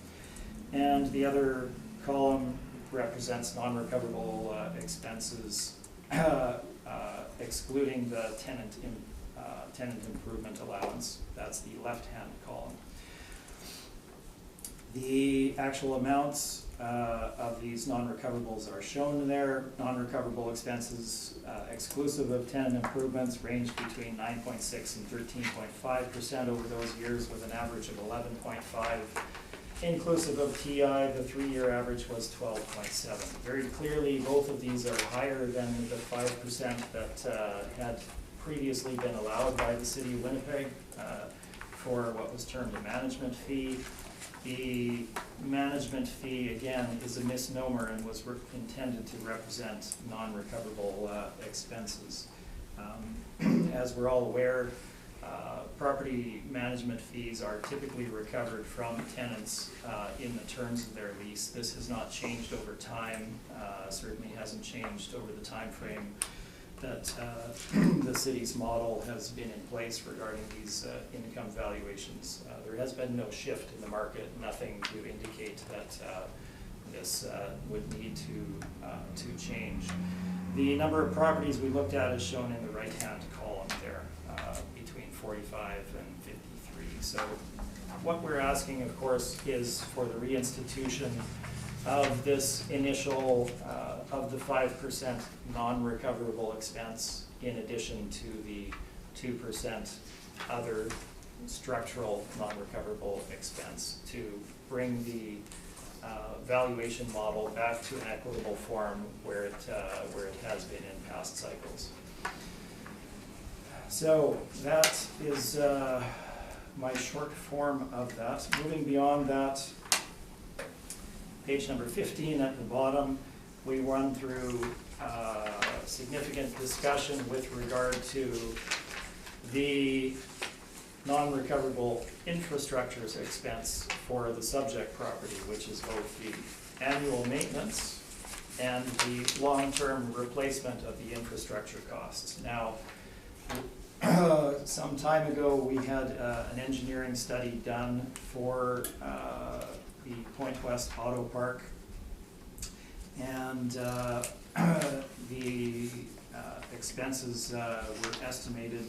and the other column represents non-recoverable expenses excluding the tenant improvement allowance. That's the left-hand column. The actual amounts of these non-recoverables are shown there. Non-recoverable expenses exclusive of tenant improvements range between 9.6 and 13.5% over those years, with an average of 11.5. Inclusive of TI, the 3-year average was 12.7. Very clearly, both of these are higher than the 5% that had previously been allowed by the city of Winnipeg for what was termed a management fee. The management fee, again, is a misnomer and was intended to represent non-recoverable expenses. As we're all aware, property management fees are typically recovered from tenants in the terms of their lease. This has not changed over time, certainly hasn't changed over the time frame that the city's model has been in place regarding these income valuations. There has been no shift in the market, nothing to indicate that this would need to change. The number of properties we looked at is shown in the right-hand column there, between 45 and 53. So what we're asking, of course, is for the reinstitution of this initial, of the 5% non-recoverable expense, in addition to the 2% other structural non-recoverable expense, to bring the valuation model back to an equitable form where it has been in past cycles. So that is my short form of that. Moving beyond that, page number 15 at the bottom, we run through significant discussion with regard to the non-recoverable infrastructure expense for the subject property, which is both the annual maintenance and the long-term replacement of the infrastructure costs. Now, some time ago, we had an engineering study done for the Point West Auto Park, and the expenses were estimated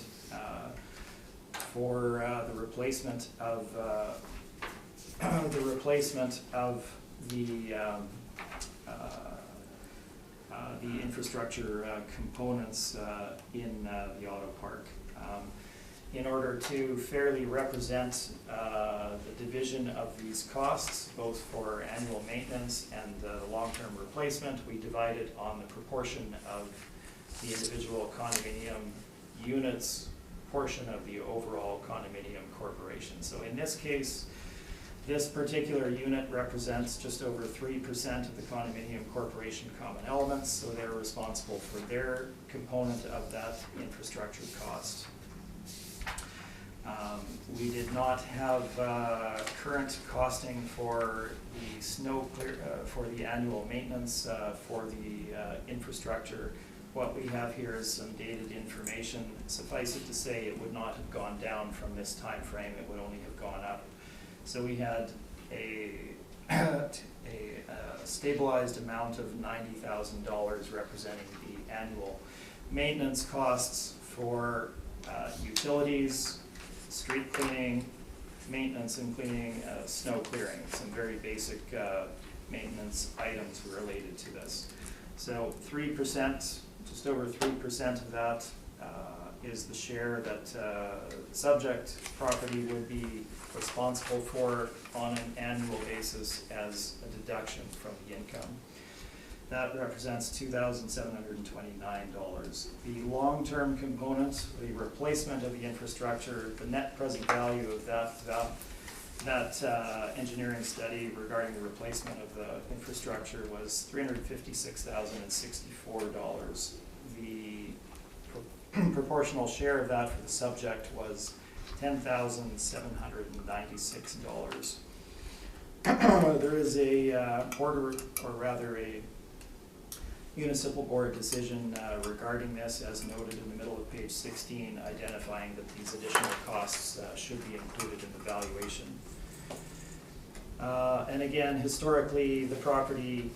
for the replacement of the infrastructure components in the auto park. In order to fairly represent the division of these costs, both for annual maintenance and the long-term replacement, we divided on the proportion of the individual condominium units portion of the overall condominium corporation. So in this case, this particular unit represents just over 3% of the condominium corporation common elements, so they're responsible for their component of that infrastructure cost. We did not have current costing for the snow clear, for the annual maintenance for the infrastructure. What we have here is some dated information. Suffice it to say, it would not have gone down from this time frame, it would only have gone up. So we had a stabilized amount of $90,000 representing the annual maintenance costs for utilities, street cleaning, maintenance and cleaning, snow clearing, some very basic maintenance items related to this. So 3%, just over 3% of that is the share that subject property would be responsible for on an annual basis as a deduction from the income. That represents $2,729. The long-term component, the replacement of the infrastructure, the net present value of that engineering study regarding the replacement of the infrastructure was $356,064. The proportional share of that for the subject was $10,796. There is a municipal board decision regarding this, as noted in the middle of page 16, identifying that these additional costs should be included in the valuation. And again, historically, the property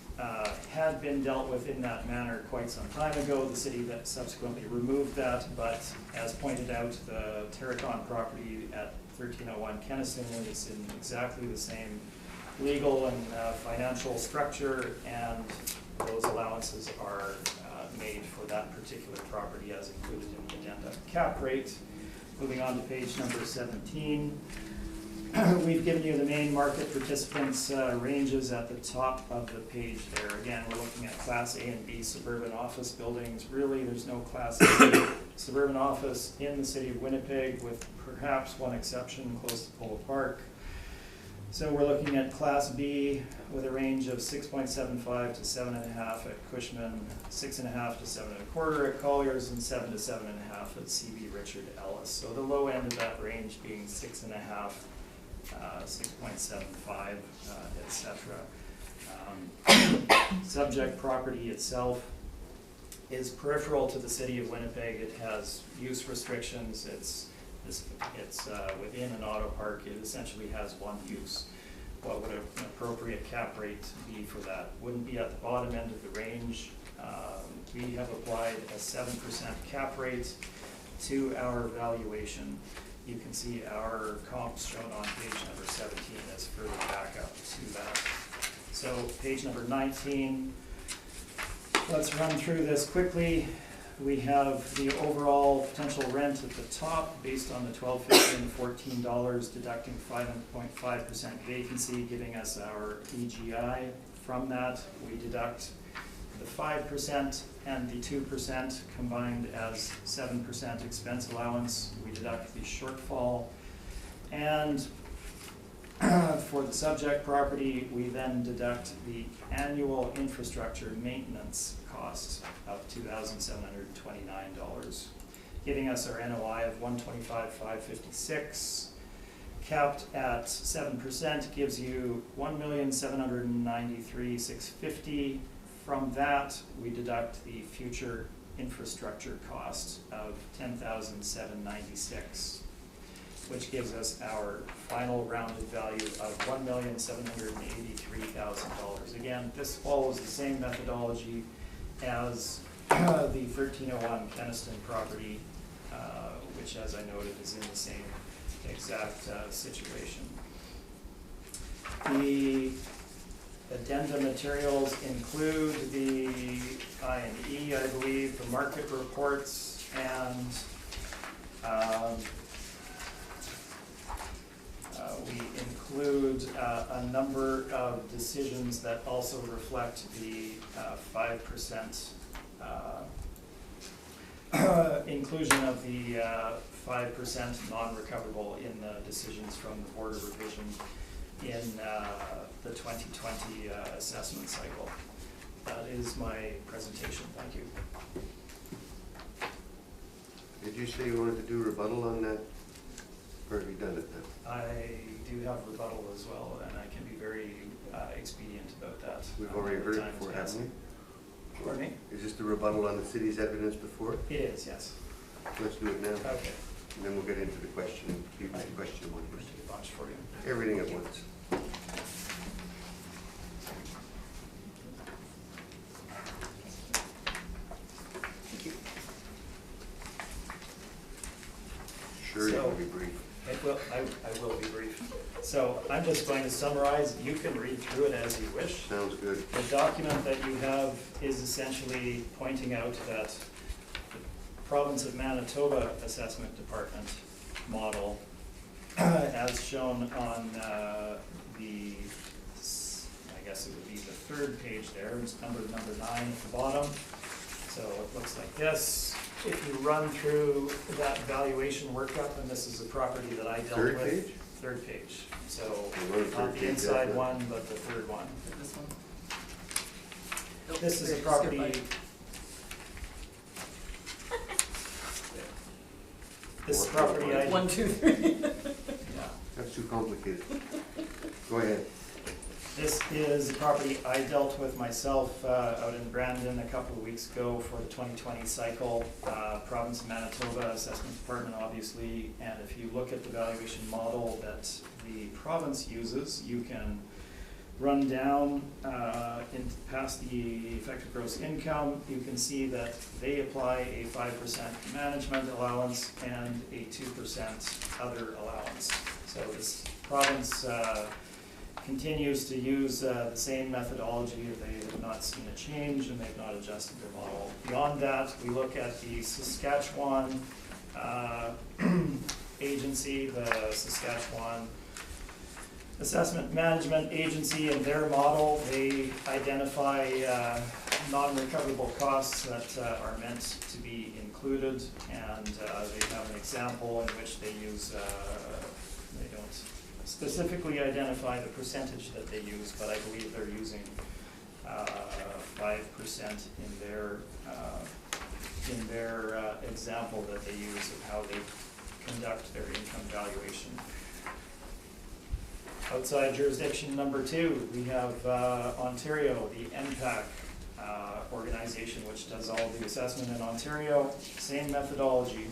had been dealt with in that manner quite some time ago. The city that subsequently removed that, but as pointed out, the Terracon property at 1301 Kenniston is in exactly the same legal and financial structure, and those allowances are made for that particular property as included in the agenda. Cap rate, moving on to page number 17. We've given you the main market participants ranges at the top of the page there. Again, we're looking at Class A and B suburban office buildings. Really, there's no Class A suburban office in the city of Winnipeg, with perhaps one exception close to Polo Park. So we're looking at Class B with a range of 6.75 to 7.5 at Cushman, 6.5 to 7.25 at Colliers, and 7 to 7.5 at C.B. Richard Ellis. So the low end of that range being 6.5, 6.75, etc. Subject property itself is peripheral to the city of Winnipeg. It has use restrictions. It's within an auto park. It essentially has one use. What would an appropriate cap rate be for that? Wouldn't be at the bottom end of the range. We have applied a 7% cap rate to our valuation. You can see our comps shown on page number 17 as further backup to that. So page number 19, let's run through this quickly. We have the overall potential rent at the top based on the $12.50 and $14, deducting 5.5% vacancy, giving us our EGI. From that, we deduct the 5% and the 2% combined as 7% expense allowance. We deduct the shortfall, and For the subject property, we then deduct the annual infrastructure maintenance cost of $2,729, giving us our NOI of $125,556. Capped at 7% gives you $1,793,650. From that, we deduct the future infrastructure cost of $10,796, which gives us our final rounded value of $1,783,000. Again, this follows the same methodology as the 1301 Keniston property, which, as I noted, is in the same exact situation. The addenda materials include the I&E, I believe, the market reports, and we include a number of decisions that also reflect the 5% inclusion of the 5% non-recoverable in the decisions from the Board of Revision in the 2020 assessment cycle. That is my presentation. Thank you. Did you say you wanted to do rebuttal on that? Or have you done it then? I do have rebuttal as well, and I can be very expedient about that. We've already heard it before, haven't we? Pardon me? Is this the rebuttal on the city's evidence before? It is, yes. Let's do it now. Okay. And then we'll get into the question, question one. I'll take a bunch for you. Everything at once. Sure, you So- will be brief. I will be brief. So I'm just going to summarize. You can read through it as you wish. Sounds good. The document that you have is essentially pointing out that the Province of Manitoba Assessment Department model, as shown on I guess it would be the third page there, it's number 9 at the bottom. So it looks like this. If you run through that valuation workup, and this is a property that I dealt with. Third page? Third page. So We'll run not third the page inside after. one, but the third one. This one? This is a Skip property. by. This property I. 1, 2, 3. Yeah. That's too complicated. Go ahead. This is a property I dealt with myself out in Brandon a couple of weeks ago for the 2020 cycle. Province of Manitoba Assessment Department, obviously, and if you look at the valuation model that the province uses, you can run down past the effective gross income. You can see that they apply a 5% management allowance and a 2% other allowance. So this province continues to use the same methodology. They have not seen a change and they've not adjusted their model. Beyond that, we look at the Saskatchewan agency, the Saskatchewan Assessment Management Agency, and their model. They identify non-recoverable costs that are meant to be included, and they have an example in which they use, they don't specifically identify the percentage that they use, but I believe they're using 5% in their example that they use of how they conduct their income valuation. Outside jurisdiction number 2, we have Ontario, the NPAC organization, which does all the assessment in Ontario. Same methodology.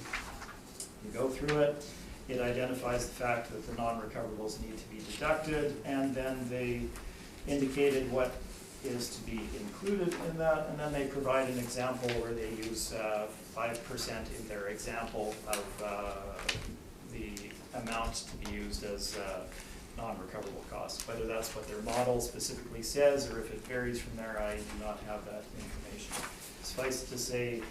You go through it. It identifies the fact that the non-recoverables need to be deducted, and then they indicated what is to be included in that, and then they provide an example where they use 5% in their example of the amount to be used as non-recoverable costs. Whether that's what their model specifically says or if it varies from there, I do not have that information. Suffice it to say,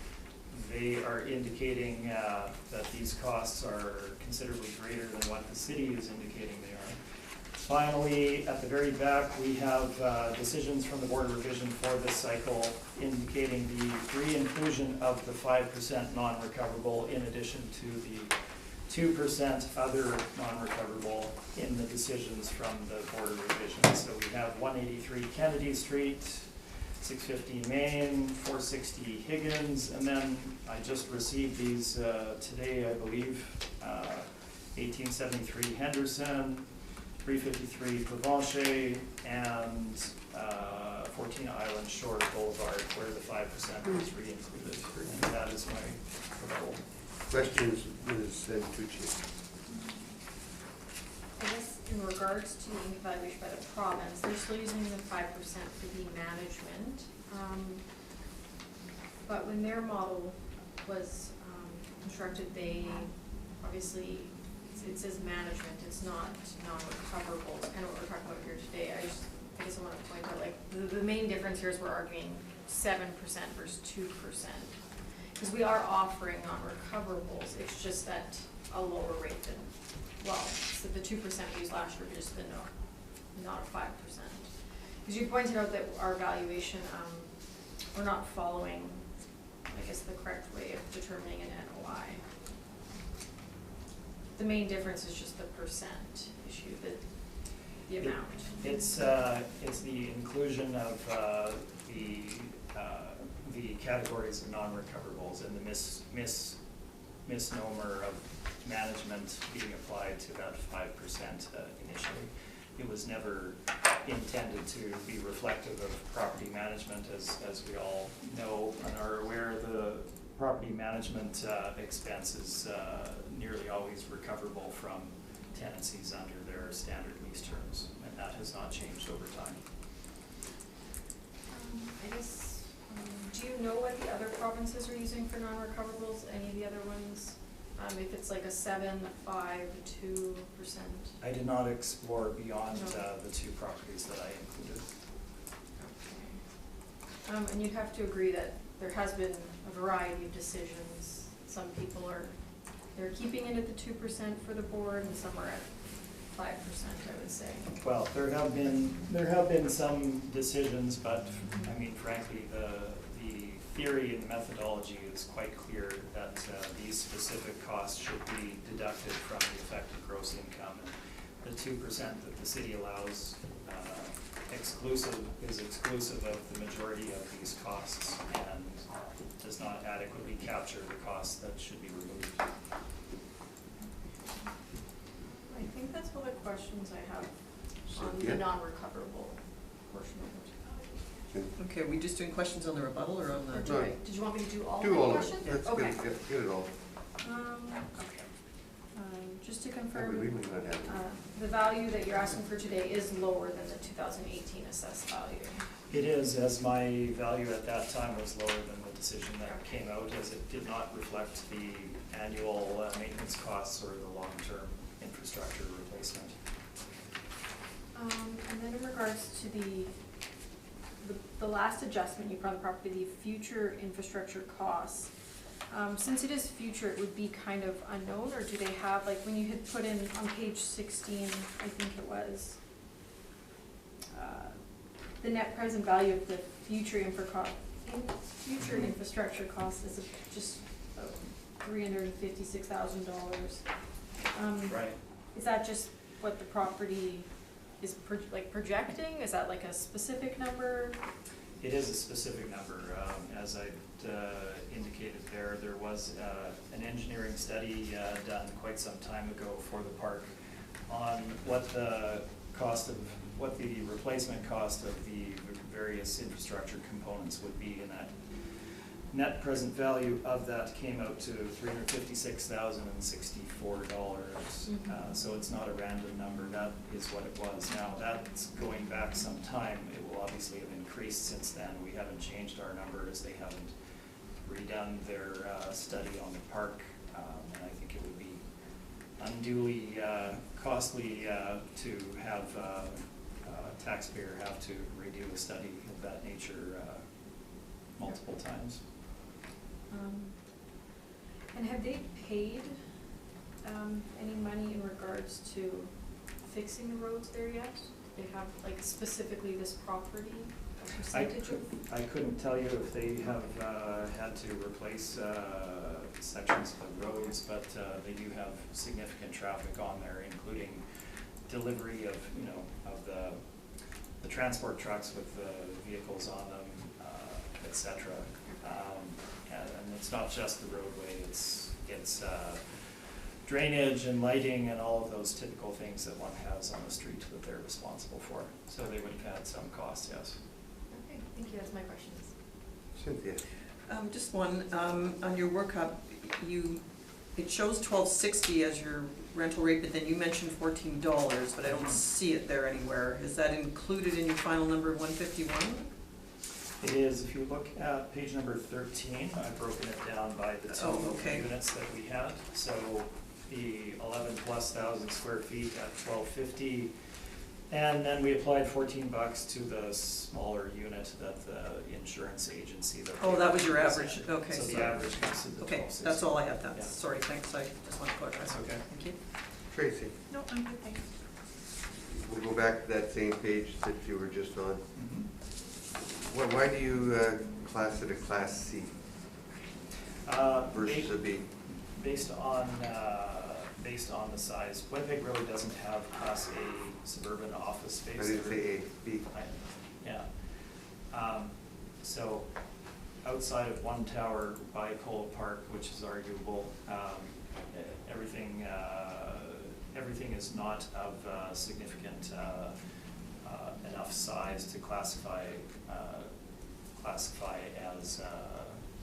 they are indicating that these costs are considerably greater than what the city is indicating they are. Finally, at the very back, we have decisions from the Board of Revision for this cycle indicating the re-inclusion of the 5% non-recoverable in addition to the 2% other non-recoverable in the decisions from the Board of Revisions. So we have 183 Kennedy Street, 615 Main, 460 Higgins, and then I just received these today, I believe, 1873 Henderson, 353 Provencher, and 14 Island Shore Boulevard, where the 5% was re-included, and that is my proposal. Questions, Ms. Tucci? I guess in regards to the evaluation by the province, they're still using the 5% for the management. But when their model was constructed, they obviously, it says management, it's not non-recoverable. It's kind of what we're talking about here today. I guess I want to point out, like, the main difference here is we're arguing 7% versus 2%. Because we are offering non-recoverables, it's just at a lower rate than, well, so the 2% we used last year, just the not a 5%. Because you pointed out that our valuation, we're not following, I guess, the correct way of determining an NOI. The main difference is just the percent issue, the amount. It's the inclusion of the categories of non-recoverables and the misnomer of management being applied to that 5% initially. It was never intended to be reflective of property management, as we all know and are aware. The property management expense is nearly always recoverable from tenancies under their standard lease terms, and that has not changed over time. I guess, do you know what the other provinces are using for non-recoverables? Any of the other ones? If it's like a 7, a 5, a 2%? I did not explore beyond No. the two properties that I included. Okay. And you'd have to agree that there has been a variety of decisions. Some people they're keeping it at the 2% for the board, and some are at 5%, I would say. Well, there have been some decisions, but I mean, frankly, the theory and methodology is quite clear that these specific costs should be deducted from the effective gross income. And the 2% that the city allows is exclusive of the majority of these costs and does not adequately capture the costs that should be removed. I think that's all the questions I have on Yeah. the non-recoverable portion of it. Okay, are we just doing questions on the rebuttal or on Or the? Right. did you want me to do all Do the all of questions? it. Let's Okay. get it all. Okay. Just to We confirm, may not have it. the value that you're asking for today is lower than the 2018 assessed value. It is, as my value at that time was lower than the decision that came out, as it did not reflect the annual maintenance costs or the long-term infrastructure replacement. And then in regards to the last adjustment you put on the property, the future infrastructure costs, since it is future, it would be kind of unknown, or do they have, like, when you had put in on page 16, I think it was, the net present value of the future infrastructure cost is just about $356,000. Right. Is that just what the property is projecting? Is that like a specific number? It is a specific number. As I indicated there was an engineering study done quite some time ago for the park on what the replacement cost of the various infrastructure components would be, and that net present value of that came out to $356,064. So it's not a random number, that is what it was. Now, that's going back some time. It will obviously have increased since then. We haven't changed our numbers. They haven't redone their study on the park, and I think it would be unduly costly to have a taxpayer have to redo a study of that nature multiple times. And have they paid any money in regards to fixing the roads there yet? They have, like, specifically this property, a percentage of? I couldn't tell you if they have had to replace sections of the roads, but they do have significant traffic on there, including delivery of, you know, of the transport trucks with the vehicles on them, et cetera. And it's not just the roadway, it's drainage and lighting and all of those typical things that one has on the street that they're responsible for. So they would have had some cost, yes. Okay, thank you, that's my questions. Cynthia? Just one, on your work hub, it shows $12.60 as your rental rate, but then you mentioned $14, but I don't see it there anywhere. Is that included in your final number 151? It is, if you look at page number 13, I've broken it down by the two units that we had. So the 11,000+ square feet at $12.50, and then we applied $14 to the smaller unit that the insurance agency. That was your average, okay. So the average comes to the $12.60. Okay, that's all I have, Yeah. sorry, thanks, I just want to clarify. That's okay. Thank you. Tracy? No, I'm good, thanks. We'll go back to that same page that you were just on. Mhm. Why do you class it a Class C versus a B? Based on the size, Winnipeg really doesn't have Class A suburban office space. I didn't say A, B. Yeah. So outside of one tower by Cole Park, which is arguable, everything is not of significant enough size to classify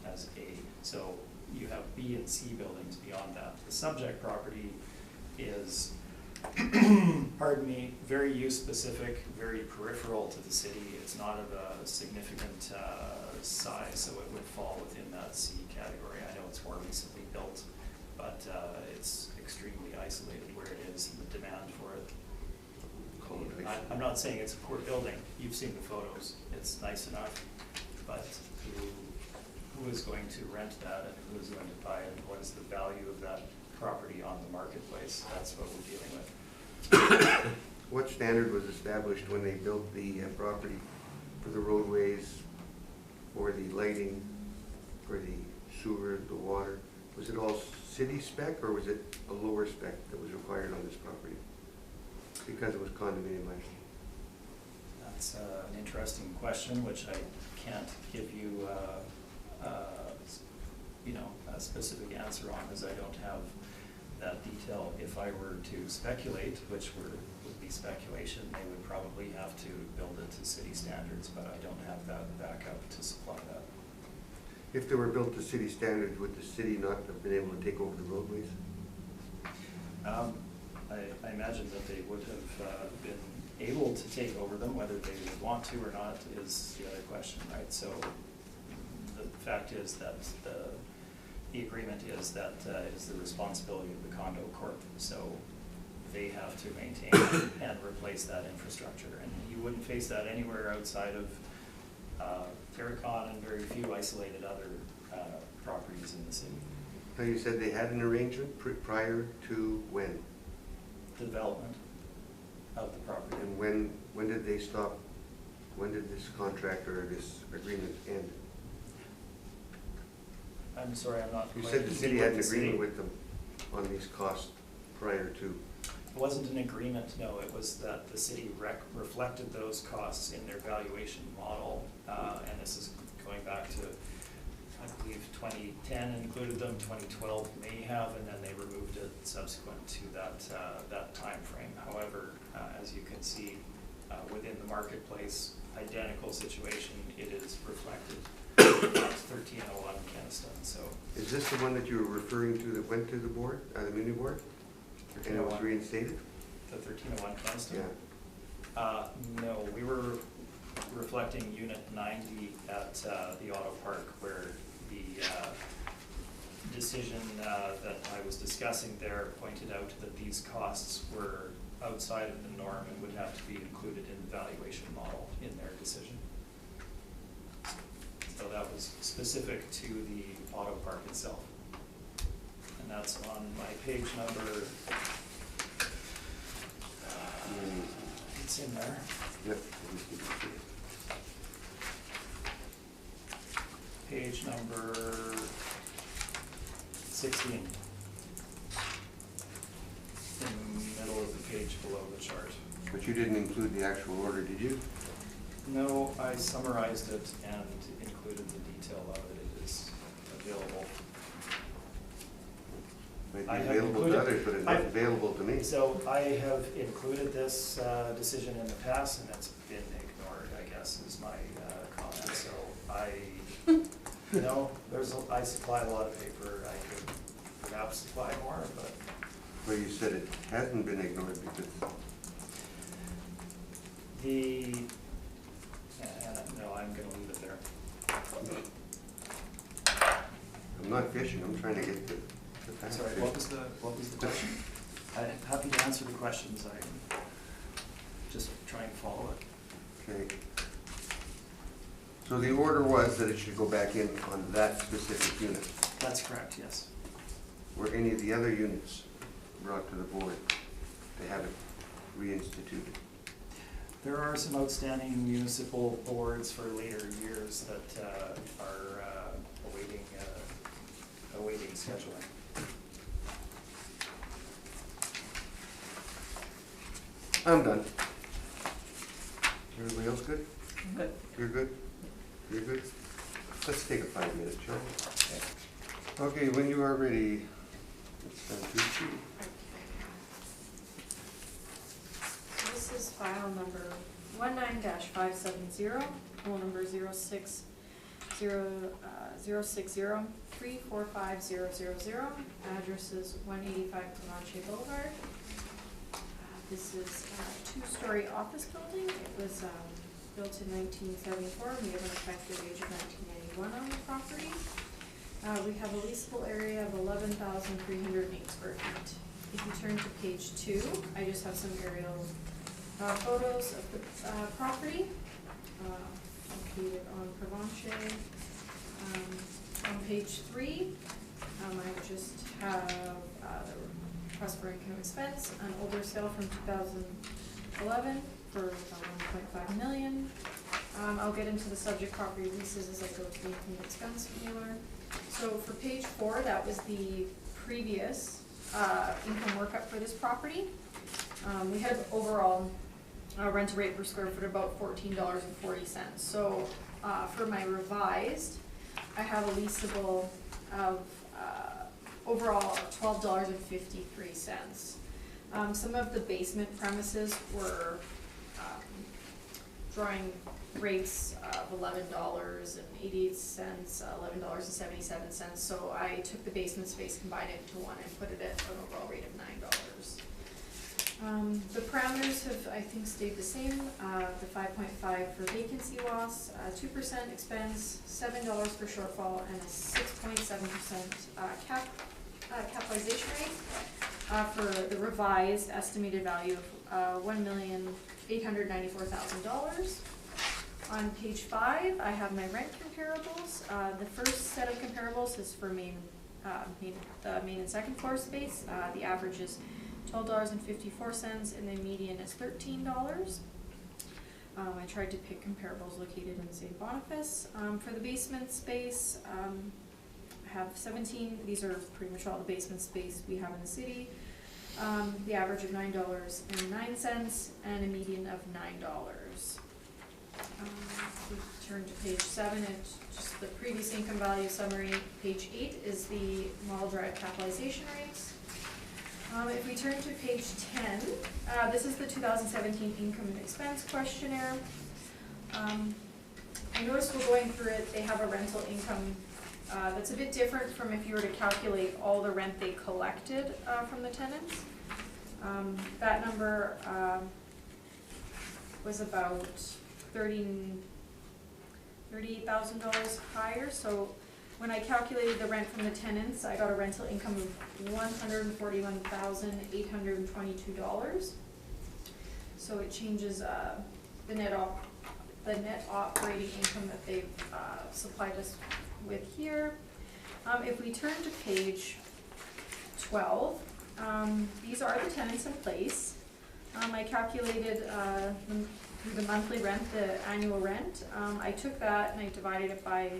as A. So you have B and C buildings beyond that. The subject property is, pardon me, very use specific, very peripheral to the city. It's not of a significant size, so it would fall within that C category. I know it's more recently built, but it's extremely isolated where it is and the demand for it. I'm not saying it's a poor building. You've seen the photos. It's nice enough, but who is going to rent that and who is going to buy it and what is the value of that property on the marketplace? That's what we're dealing with. What standard was established when they built the property for the roadways, for the lighting, for the sewer, the water? Was it all city spec or was it a lower spec that was required on this property? Because it was condominiumized. That's an interesting question, which I can't give you, a specific answer on, as I don't have that detail. If I were to speculate, which would be speculation, they would probably have to build it to city standards, but I don't have that backup to supply that. If they were built to city standards, would the city not have been able to take over the roadways? I imagine that they would have been able to take over them. Whether they would want to or not is the other question, right? So the fact is that the agreement is that is the responsibility of the condo corp. So they have to maintain and replace that infrastructure. And you wouldn't face that anywhere outside of Terracon and very few isolated other properties in the city. Now, you said they had an arrangement prior to when? Development of the property. And when did they stop? When did this contract or this agreement end? I'm sorry, I'm not. You quite said the city had an with the agreement city. with them on these costs prior to. It wasn't an agreement, no, it was that the city reflected those costs in their valuation model, and this is going back to, I believe, 2010 included them, 2012 may have, and then they removed it subsequent to that time frame. However, as you can see, within the marketplace, identical situation, it is reflected at 1301 Keniston. So Is this the one that you were referring to that went to the board, the muni board? And it was reinstated? the 1301 Keniston? Yeah. No, we were reflecting unit 90 at the auto park, where the decision that I was discussing there pointed out that these costs were outside of the norm and would have to be included in the valuation model in their decision. So that was specific to the auto park itself. And that's on my page number, it's in there. Yep. Page number 16. In the middle of the page below the chart. But you didn't include the actual order, did you? No, I summarized it and included the detail of it. It is available. Might I be have available to included- others, but it's not available to me. So I have included this decision in the past, and it's been ignored, I guess, is my comment. So I supply a lot of paper. I could perhaps supply more, but Well, you said it hasn't been ignored because, no, I'm going to leave it there. I'm not fishing, I'm trying to get the facts. Sorry, what was the question? I'm happy to answer the questions. I'm just trying to follow it. Okay. So the order was that it should go back in on that specific unit. That's correct, yes. Were any of the other units brought to the board to have it reinstituted? There are some outstanding municipal boards for later years that are awaiting scheduling. I'm done. Everybody else good? Good. You're good? You're good? Let's take a 5-minute, shall we? Okay, when you are ready, it's time to shoot. So this is file number 19-570, pool number 060-345-000. Address is 185 Comanche Boulevard. This is a 2-story office building. It was built in 1974. We have an effective age of 1991 on the property. We have a leasable area of 11,308 square feet. If you turn to page 2, I just have some aerial photos of the property located on Provencher. On page 3, I just have the request for income expense, an older sale from 2011 for about 1.5 million. I'll get into the subject property leases as I go to the income expense mailer. So for page 4, that was the previous income workup for this property. We had overall rental rate per square foot about $14.40. So for my revised, I have a leasable of overall $12.53. Some of the basement premises were drawing rates of $11.88, $11.77. So I took the basement space, combined it into one, and put it at an overall rate of $9. The parameters have, I think, stayed the same. The 5.5 for vacancy loss, 2% expense, $7 for shortfall, and a 6.7% capitalization rate for the revised estimated value of $1,894,000. On page 5, I have my rent comparables. The first set of comparables is for the main and second floor space. The average is $12.54, and the median is $13. I tried to pick comparables located in St. Boniface. For the basement space, I have 17. These are pretty much all the basement space we have in the city. The average of $9.09 and a median of $9. We turn to page 7, it's just the previous income value summary. Page 8 is the model drive capitalization rates. If we turn to page 10, this is the 2017 income and expense questionnaire. I noticed we're going through it, they have a rental income that's a bit different from if you were to calculate all the rent they collected from the tenants. That number was about $38,000 higher. So when I calculated the rent from the tenants, I got a rental income of $141,822. So it changes the net operating income that they've supplied us with here. If we turn to page 12, these are the tenants in place. I calculated through the monthly rent, the annual rent. I took that and I divided it by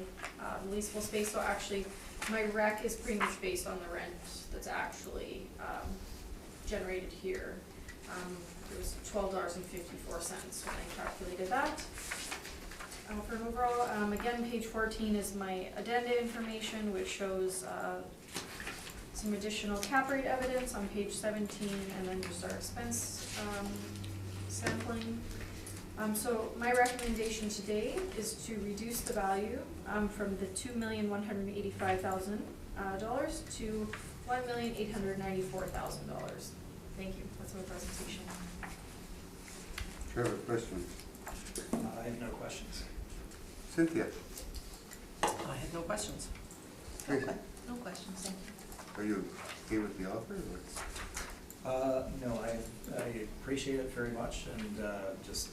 the leasable space. So actually, my rec is pretty much based on the rent that's actually, generated here. It was $12.54 when I calculated that. For an overall, again, page 14 is my addenda information, which shows, some additional cap rate evidence on page 17, and then just our expense, sampling. So my recommendation today is to reduce the value, from the $2,185,000, to $1,894,000. Thank you, that's my presentation. Trevor, questions? I have no questions. Cynthia? I had no questions. Tracy? No questions, thank you. Are you okay with the offer, or? No, I appreciate it very much, and just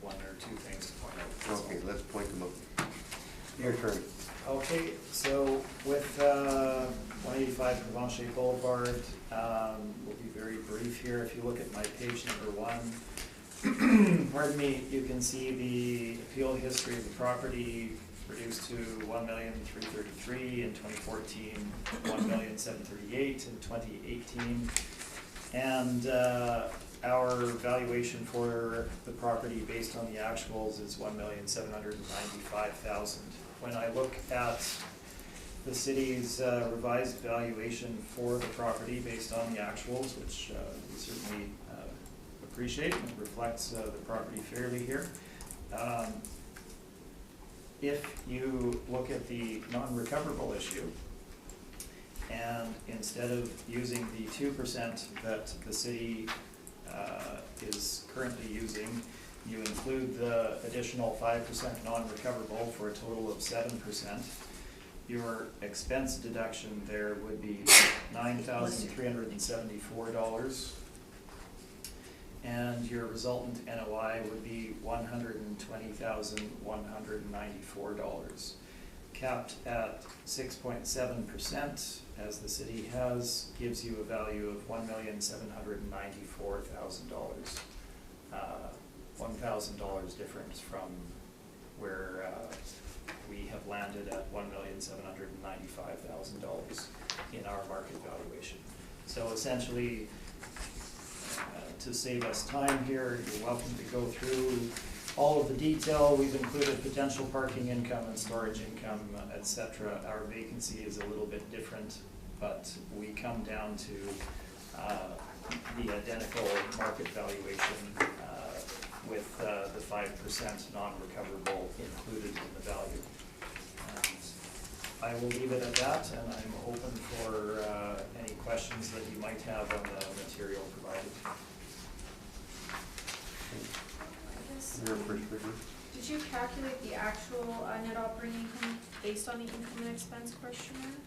one or two things to point out. That's all. Okay, let's point them out. Your turn. Okay, so with 185 Provencher Boulevard, we'll be very brief here. If you look at my page number 1, pardon me, you can see the appeal history of the property reduced to $1,333,000 in 2014, $1,738,000 in 2018, and our valuation for the property based on the actuals is $1,795,000. When I look at the city's revised valuation for the property based on the actuals, which we certainly appreciate and reflects the property fairly here. If you look at the non-recoverable issue, and instead of using the 2% that the city is currently using, you include the additional 5% non-recoverable for a total of 7%, your expense deduction there would be $9,374, and your resultant NOI would be $120,194. Capped at 6.7%, as the city has, gives you a value of $1,794,000. $1,000 difference from where we have landed at $1,795,000 in our market valuation. So essentially, to save us time here, you're welcome to go through all of the detail. We've included potential parking income and storage income, etc. Our vacancy is a little bit different, but we come down to the identical market valuation with the 5% non-recoverable included in the value. And I will leave it at that, and I'm open for any questions that you might have on the material provided. Your first figure. Did you calculate the actual net operating income based on the income and expense questionnaire?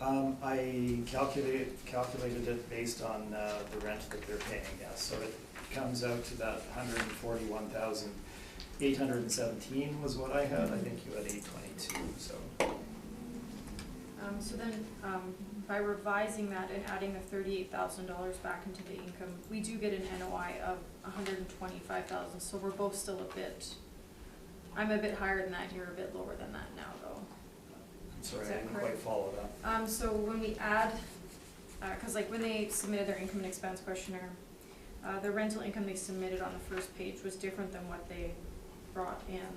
I calculated it based on the rent that they're paying, yes. So it comes out to that $141,817 was what I had. I think you had 822. So. So then, by revising that and adding the $38,000 back into the income, we do get an NOI of $125,000. So we're both still a bit. I'm a bit higher than that. You're a bit lower than that now, though. I'm sorry, Is I that didn't correct? quite follow that. So when we add, because like when they submitted their income and expense questionnaire, the rental income they submitted on the first page was different than what they brought in.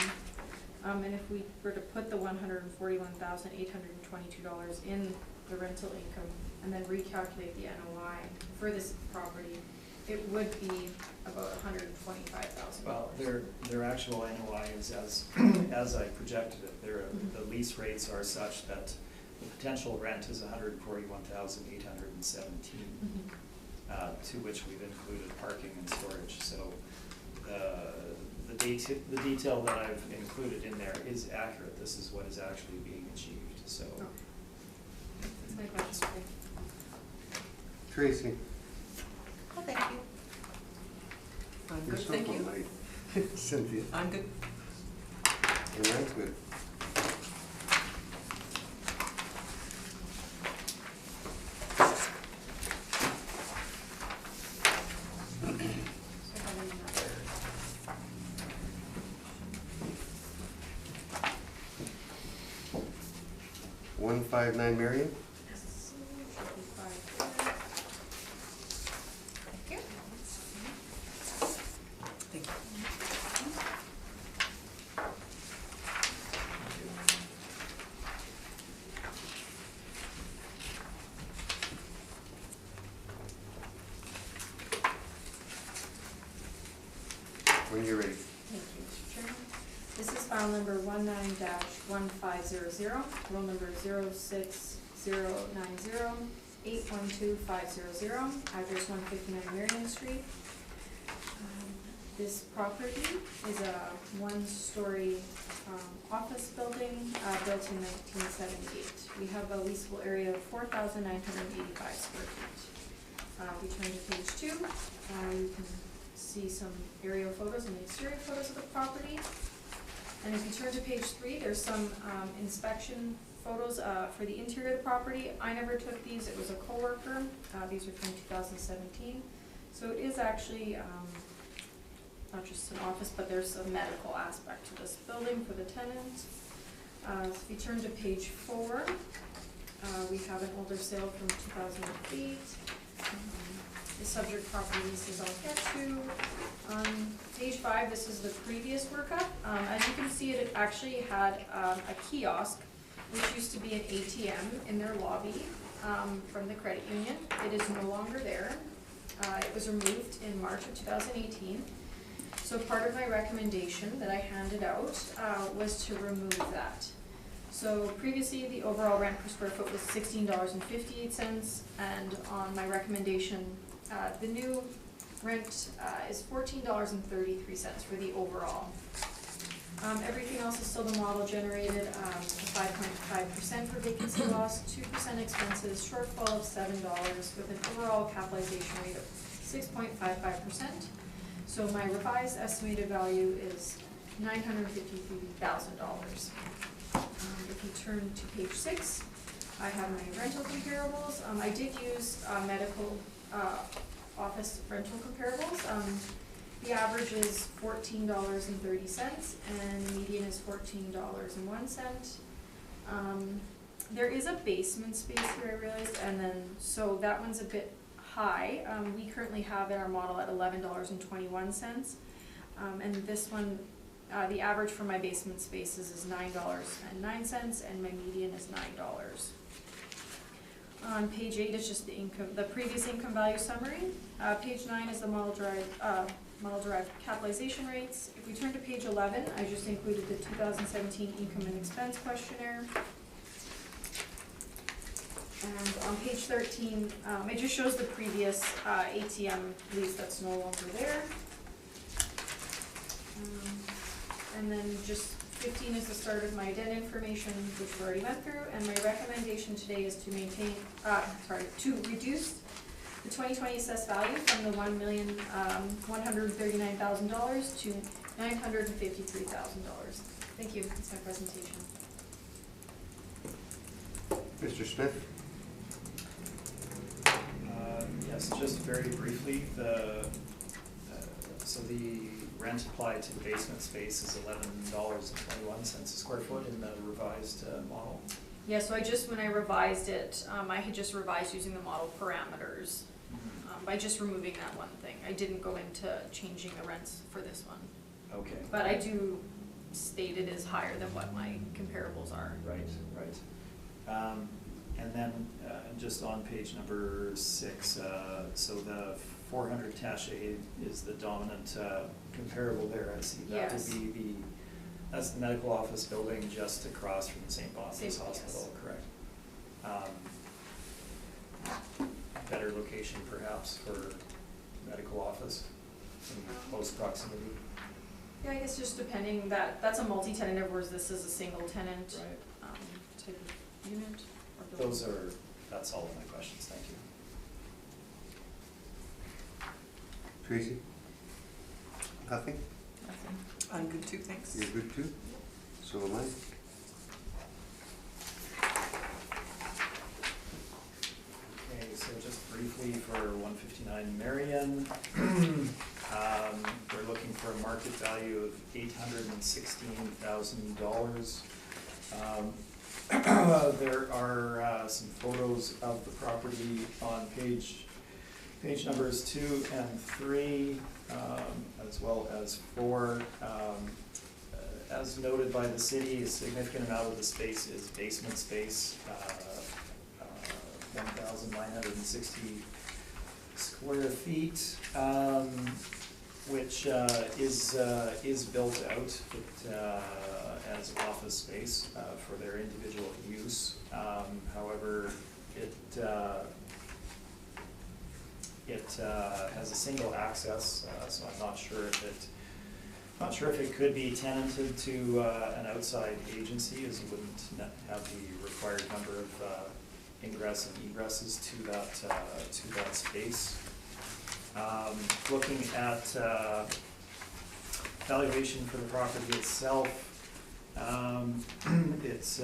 And if we were to put the $141,822 in the rental income and then recalculate the NOI for this property, it would be about $125,000. Well, their actual NOI is as I projected it. The lease rates are such that the potential rent is $141,817, to which we've included parking and storage. So the detail that I've included in there is accurate. This is what is actually being achieved. So. Okay. That's my question. Tracy? Oh, thank you. I'm You're good, so thank you. polite. Cynthia? I'm good. And I'm good. So having another. 159 Marion. So, should be 5 there. Thank you. Thank you. When you're ready. Thank you, Mr. Chairman. This is file number 19-1500, roll number 06090812500, address 159 Marion Street. This property is a one-story office building built in 1978. We have a leasable area of 4,985 square feet. We turn to page 2. You can see some aerial photos and exterior photos of the property. And if you turn to page 3, there's some inspection photos for the interior of the property. I never took these, it was a coworker. These are from 2017. So it is actually not just an office, but there's a medical aspect to this building for the tenant. If you turn to page 4, we have an older sale from 2008. The subject property leases I'll get to. On page 5, this is the previous workup. As you can see, it actually had a kiosk, which used to be an ATM in their lobby from the credit union. It is no longer there. It was removed in March of 2018. So part of my recommendation that I handed out was to remove that. So previously, the overall rent per square foot was $16.58, and on my recommendation, the new rent is $14.33 for the overall. Everything else is still the model generated, 5.5% for vacancy loss, 2% expenses, shortfall of $7 with an overall capitalization rate of 6.55%. So my revised estimated value is $953,000. If you turn to page 6, I have my rental comparables. I did use medical office rental comparables. The average is $14.30 and the median is $14.01. There is a basement space here, I realized, and then so that one's a bit high. We currently have in our model at $11.21, and this one, the average for my basement spaces is $9.09, and my median is $9. On page 8 is just the income, the previous income value summary. Page 9 is the model-derived capitalization rates. If we turn to page 11, I just included the 2017 income and expense questionnaire. And on page 13, it just shows the previous ATM lease that's no longer there. And then just 15 is the start of my debt information, which we already went through, and my recommendation today is to to reduce the 2020 assessed value from the $1,139,000 to $953,000. Thank you, that's my presentation. Mr. Smith? Yes, just very briefly, so the rent applied to the basement space is $11.21 a square foot in the revised model. Yeah, so when I revised it, I had just revised using the model parameters by just removing that one thing. I didn't go into changing the rents for this one. Okay. But I do state it is higher than what my comparables are. Right. And then just on page number 6, so the 400 Taché is the dominant comparable there. I see that Yes. would be that's the medical office building just across from the St. Boniface Hospital, yes. correct? Better location perhaps for medical office in close proximity. Yeah, I guess just depending, that's a multi-tenant, whereas this is a single tenant Right. type of unit or building. That's all of my questions, thank you. Tracy? Nothing? Nothing. I'm good too, thanks. You're good too? So am I. Okay, so just briefly for 159 Marion, we're looking for a market value of $816,000. There are some photos of the property on page numbers 2 and 3, as well as 4. As noted by the city, a significant amount of the space is basement space, 1,960 square feet, which is built out as office space for their individual use. However, it has a single access, so I'm not sure if it could be tenanted to an outside agency, as it wouldn't have the required number of ingress and egresses to that space. Looking at valuation for the property itself, it's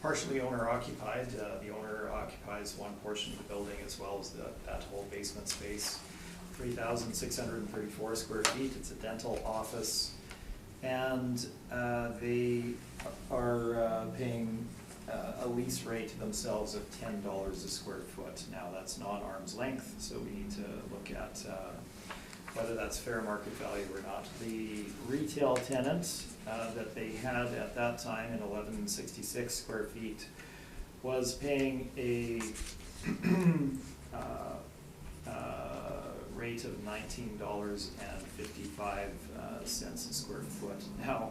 partially owner occupied. The owner occupies one portion of the building as well as that whole basement space. 3,634 square feet. It's a dental office, and they are paying a lease rate themselves of $10 a square foot. Now that's non-arm's length, so we need to look at whether that's fair market value or not. The retail tenant that they had at that time in 1166 square feet was paying a rate of $19.55 a square foot. Now,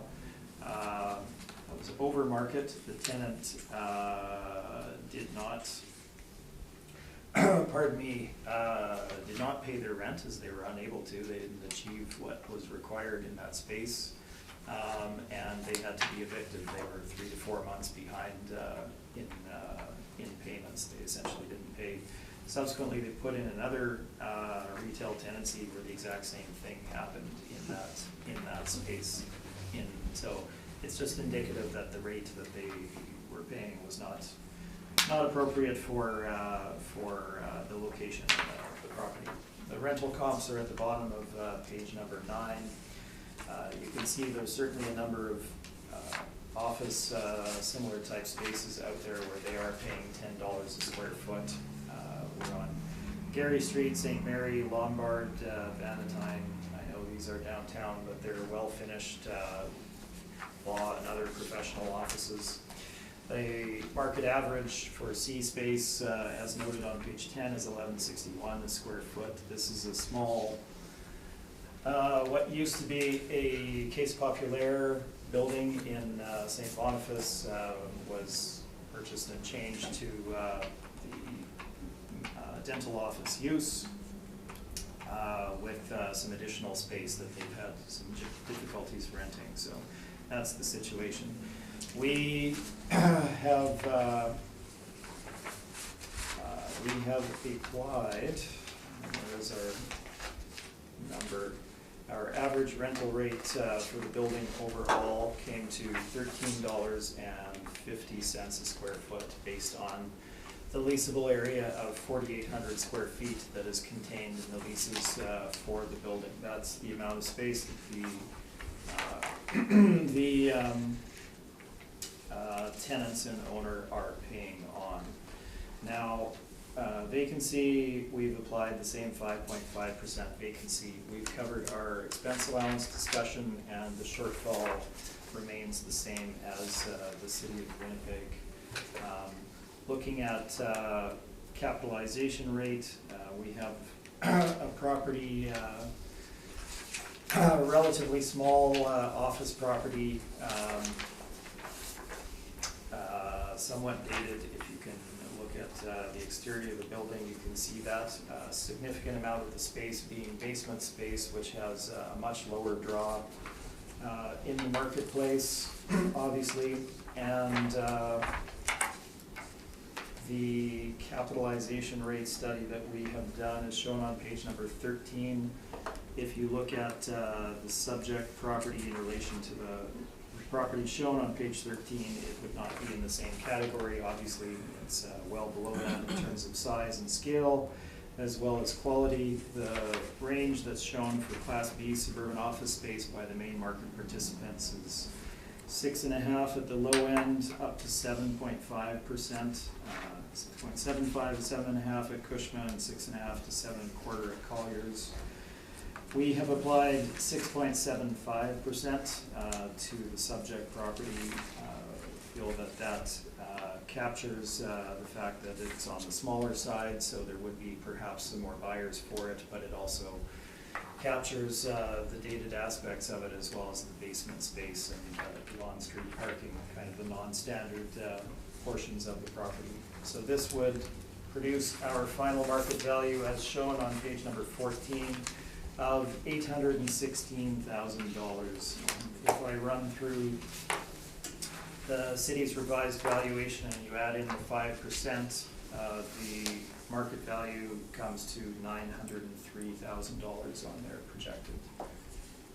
it was over market. The tenant did not, did not pay their rent, as they were unable to. They didn't achieve what was required in that space, and they had to be evicted. They were 3 to 4 months behind in payments. They essentially didn't pay. Subsequently, they put in another retail tenancy where the exact same thing happened in that space. So it's just indicative that the rate that they were paying was not appropriate for the location of the property. The rental comps are at the bottom of page number 9. You can see there's certainly a number of office similar type spaces out there where they are paying $10 a square foot. We're on Gary Street, St. Mary, Lombard, Bannatyne. I know these are downtown, but they're well finished law and other professional offices. The market average for C space, as noted on page 10, is $11.61 a square foot. This is a small, what used to be a Case Populaire building in St. Boniface was purchased and changed to the dental office use with some additional space that they've had some difficulties renting. So that's the situation. We have applied, and there's our number. Our average rental rate for the building overall came to $13.50 a square foot, based on the leasable area of 4,800 square feet that is contained in the leases for the building. That's the amount of space that the tenants and owner are paying on. Now, vacancy, we've applied the same 5.5% vacancy. We've covered our expense allowance discussion, and the shortfall remains the same as the city of Winnipeg. Looking at capitalization rate, we have a property, relatively small office property, somewhat dated. If you can look at the exterior of the building, you can see that. A significant amount of the space being basement space, which has a much lower draw in the marketplace, obviously, and the capitalization rate study that we have done is shown on page number 13. If you look at the subject property in relation to the property shown on page 13, it would not be in the same category. Obviously, it's well below that in terms of size and scale, as well as quality. The range that's shown for Class B suburban office space by the main market participants is 6.5 at the low end, up to 7.5%, 6.75 to 7.5 at Cushman, and 6.5 to 7.25 at Colliers. We have applied 6.75% to the subject property. Feel that captures the fact that it's on the smaller side, so there would be perhaps some more buyers for it, but it also captures the dated aspects of it, as well as the basement space and on-street parking, kind of the non-standard portions of the property. So this would produce our final market value as shown on page number 14 of $816,000. If I run through the city's revised valuation and you add in the 5%, the market value comes to $903,000 on their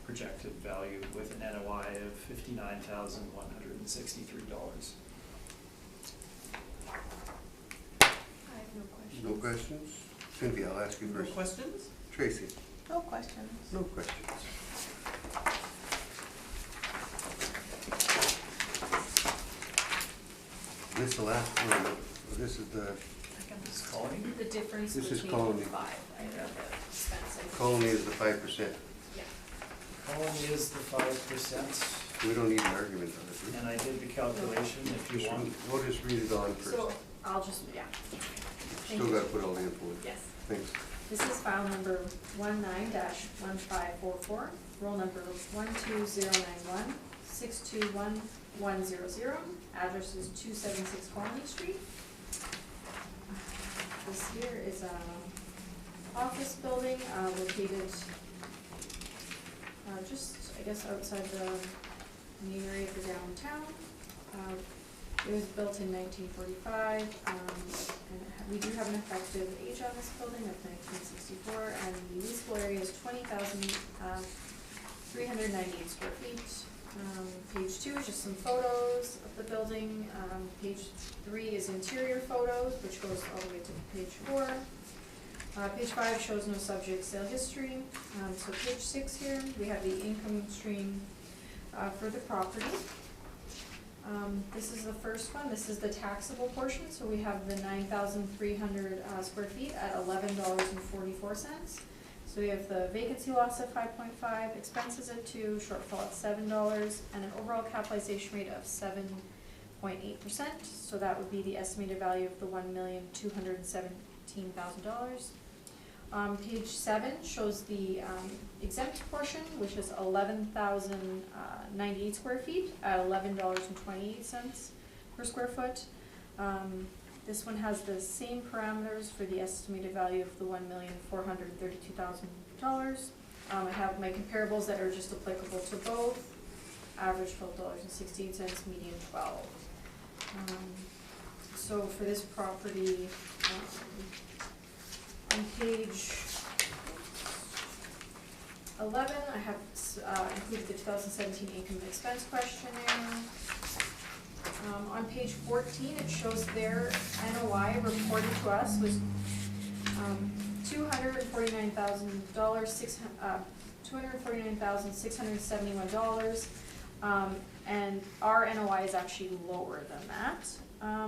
projected value, with an NOI of $59,163. I have no questions. No questions? Cynthia, I'll ask you No first. questions? Tracy? No questions. No questions. This is the last one. This is the This is Colony. The difference This is between Colony. 5, right, of the expense. Colony is the 5%. Yeah. Colony is the 5%, We don't need an argument on it. and I did the calculation if you want. We'll just read it on first. So I'll just, yeah. Thank Still you. gotta put all the info in. Yes. Thanks. This is file number 19-1544, roll number 12091, 621100. Address is 276 Colony Street. This here is a office building located just, I guess, outside the main area of the downtown. It was built in 1945, and we do have an effective age on this building of 1964, and the leasable area is 20,398 square feet. Page 2 is just some photos of the building. Page 3 is interior photos, which goes all the way to page 4. Page 5 shows no subject sale history. So page 6 here, we have the income stream for the property. This is the first one. This is the taxable portion. So we have the 9,300 square feet at $11.44. So we have the vacancy loss of 5.5, expenses at 2, shortfall at $7, and an overall capitalization rate of 7.8%. So that would be the estimated value of the $1,217,000. Page 7 shows the exempt portion, which is 11,098 square feet at $11.28 per square foot. This one has the same parameters for the estimated value of the $1,432,000. I have my comparables that are just applicable to both. Average $12.16, median 12. So for this property, on page 11, I have included the 2017 income and expense questionnaire. On page 14, it shows their NOI reported to us was $249,671, and our NOI is actually lower than that.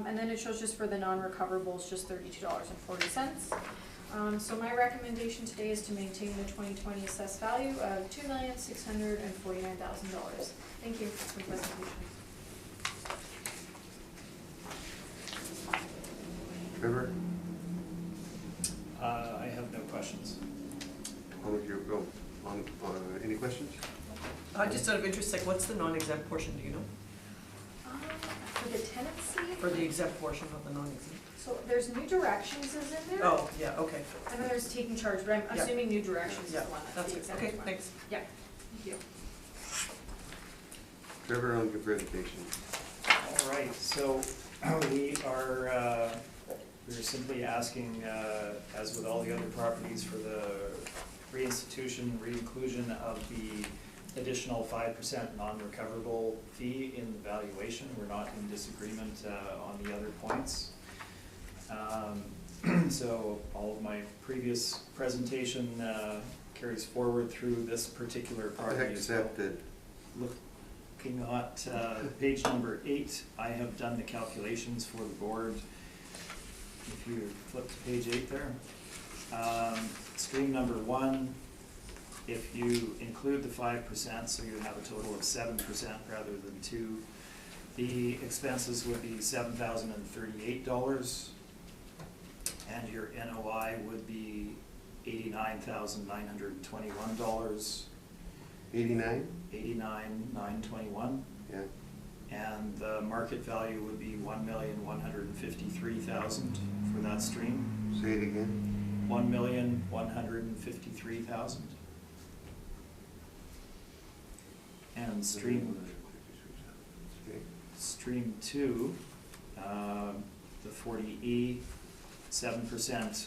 And then it shows just for the non-recoverables, just $32.40. So my recommendation today is to maintain the 2020 assessed value of $2,649,000. Thank you for the presentation. Trevor? I have no questions. Any questions? Just out of interest, like, what's the non-exempt portion, do you know? For the tenancy, For the exempt portion of the non-exempt? so there's New Directions is in there. Oh, yeah, okay. I know there's Taking Charge, but I'm Yeah. assuming New Directions is the Yeah, one that's that's the it. exempt Okay, one. thanks. Yeah, thank you. Trevor, on your presentation. All right, so we're simply asking, as with all the other properties, for the reinstitution, re-inclusion of the additional 5% non-recoverable fee in the valuation. We're not in disagreement on the other points. So all of my previous presentation carries forward through this particular property as well. Accepted. Look, Looking at page number 8, I have done the calculations for the board. If you flip to page 8 there. Stream number 1, if you include the 5%, so you have a total of 7% rather than 2, the expenses would be $7,038, and your NOI would be $89,921. 89? $89,921. Yeah. And the market value would be $1,153,000 for that stream. Say it again. $1,153,000. And stream 2, the 40E, 7%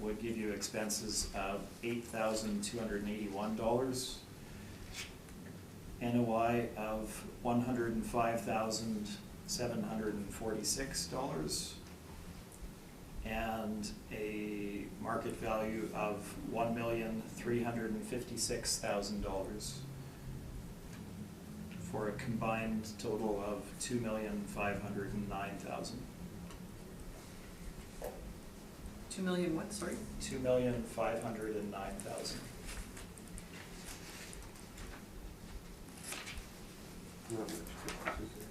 would give you expenses of $8,281. NOI of $105,746, and a market value of $1,356,000 for a combined total of $2,509,000. 2 million what, sorry? $2,509,000. Not much difference, is there?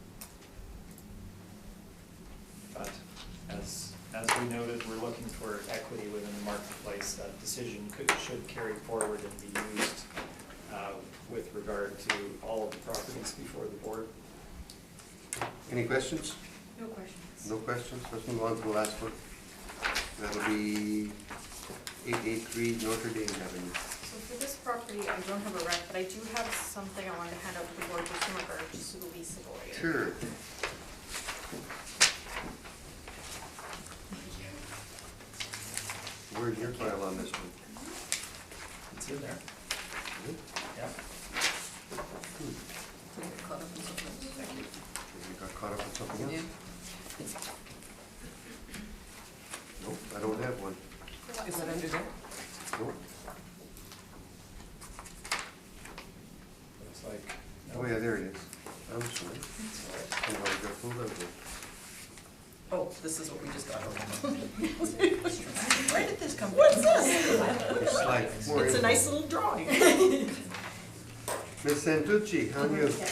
But as we noted, we're looking for equity within the marketplace. That decision should carry forward and be used with regard to all of the properties before the board. Any questions? No questions. No questions? Let's move on to the last one. That'll be 883 Notre Dame Avenue. So for this property, I don't have a rec, but I do have something I wanted to hand out to the board just in regards to the leasable area. Sure. Where's your file on this one? It's in there. Really? Yeah. Did you get caught up in something else? Thank you. You got caught up with something else? Yeah. Nope, I don't have one. Is that under there? Nope. Looks like. Oh yeah, there it is. I'm sorry. Somebody got pulled out there. Oh, this is what we just got. Where did this come from? What's this? It's like more It's a info. nice little drawing. Ms. Santucci, how are you? Okay.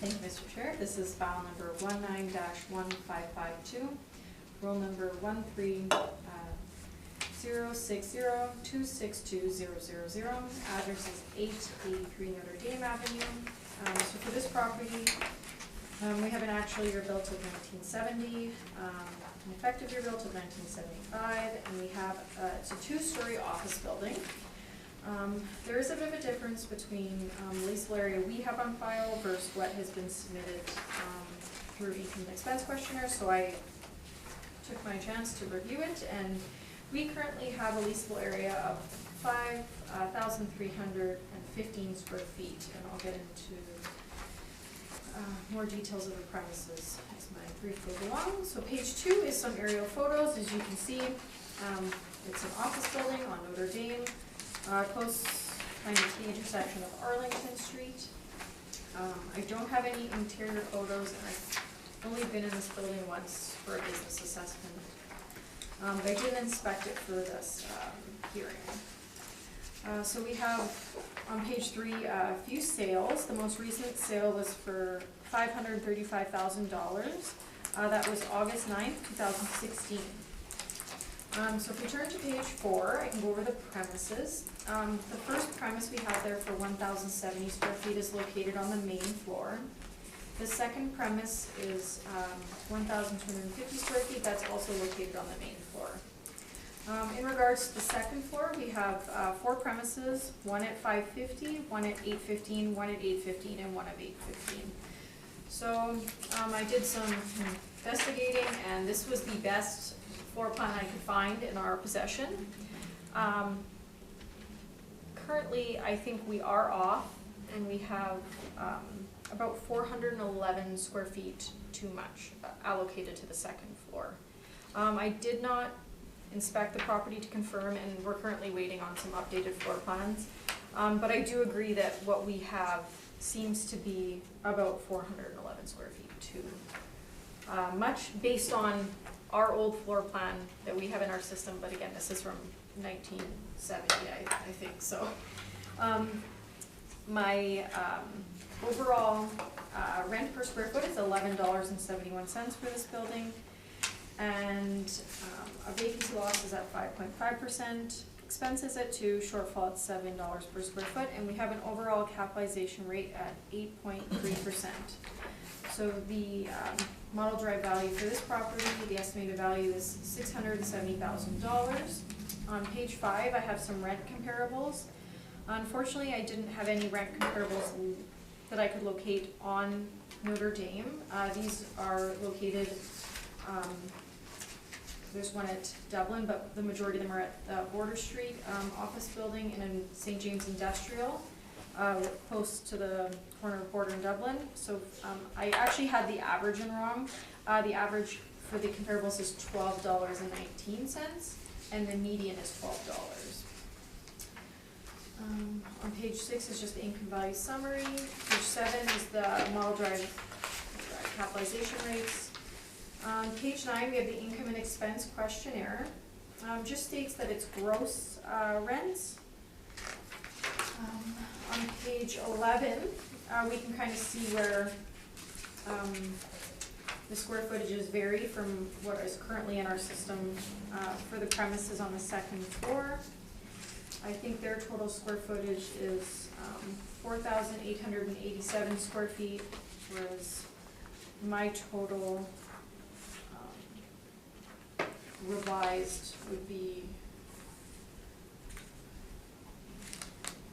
Thank you, Mr. Chair. This is file number 19-1552, roll number 13060262000. Address is 883 Notre Dame Avenue. So for this property, we have an actual year built of 1970, an effective year built of 1975, and we have, it's a 2-story office building. There is a bit of a difference between the leasable area we have on file versus what has been submitted through income and expense questionnaire, so I took my chance to review it, and we currently have a leasable area of 5,315 square feet, and I'll get into more details of the premises as my brief goes along. So page 2 is some aerial photos. As you can see, it's an office building on Notre Dame, close kind of to the intersection of Arlington Street. I don't have any interior photos, and I've only been in this building once for a business assessment. But I did inspect it for this hearing. So we have on page 3 a few sales. The most recent sale was for $535,000. That was August 9th, 2016. So if we turn to page 4, I can go over the premises. The first premise we have there for 1,070 square feet is located on the main floor. The second premise is 1,250 square feet. That's also located on the main floor. In regards to the second floor, we have 4 premises, one at 550, one at 815, one at 815, and one at 815. So I did some investigating, and this was the best floor plan I could find in our possession. Currently, I think we are off, and we have about 411 square feet too much allocated to the second floor. I did not inspect the property to confirm, and we're currently waiting on some updated floor plans. But I do agree that what we have seems to be about 411 square feet too. Much based on our old floor plan that we have in our system, but again, this is from 1970, I think, so. My overall rent per square foot is $11.71 for this building. And a vacancy loss is at 5.5%, expenses at 2%, shortfall at $7 per square foot, and we have an overall capitalization rate at 8.3%. So the model drive value for this property, the estimated value is $670,000. On page 5, I have some rent comparables. Unfortunately, I didn't have any rent comparables that I could locate on Notre Dame. These are located, there's one at Dublin, but the majority of them are at the Border Street office building and in St. James Industrial, close to the corner of Border and Dublin. So I actually had the average in wrong. The average for the comparables is $12.19, and the median is $12. On page 6 is just the income value summary. Page 7 is the model drive capitalization rates. On page 9, we have the income and expense questionnaire. Just states that it's gross rents. On page 11, we can kind of see where the square footages vary from what is currently in our system for the premises on the second floor. I think their total square footage is 4,887 square feet, whereas my total revised would be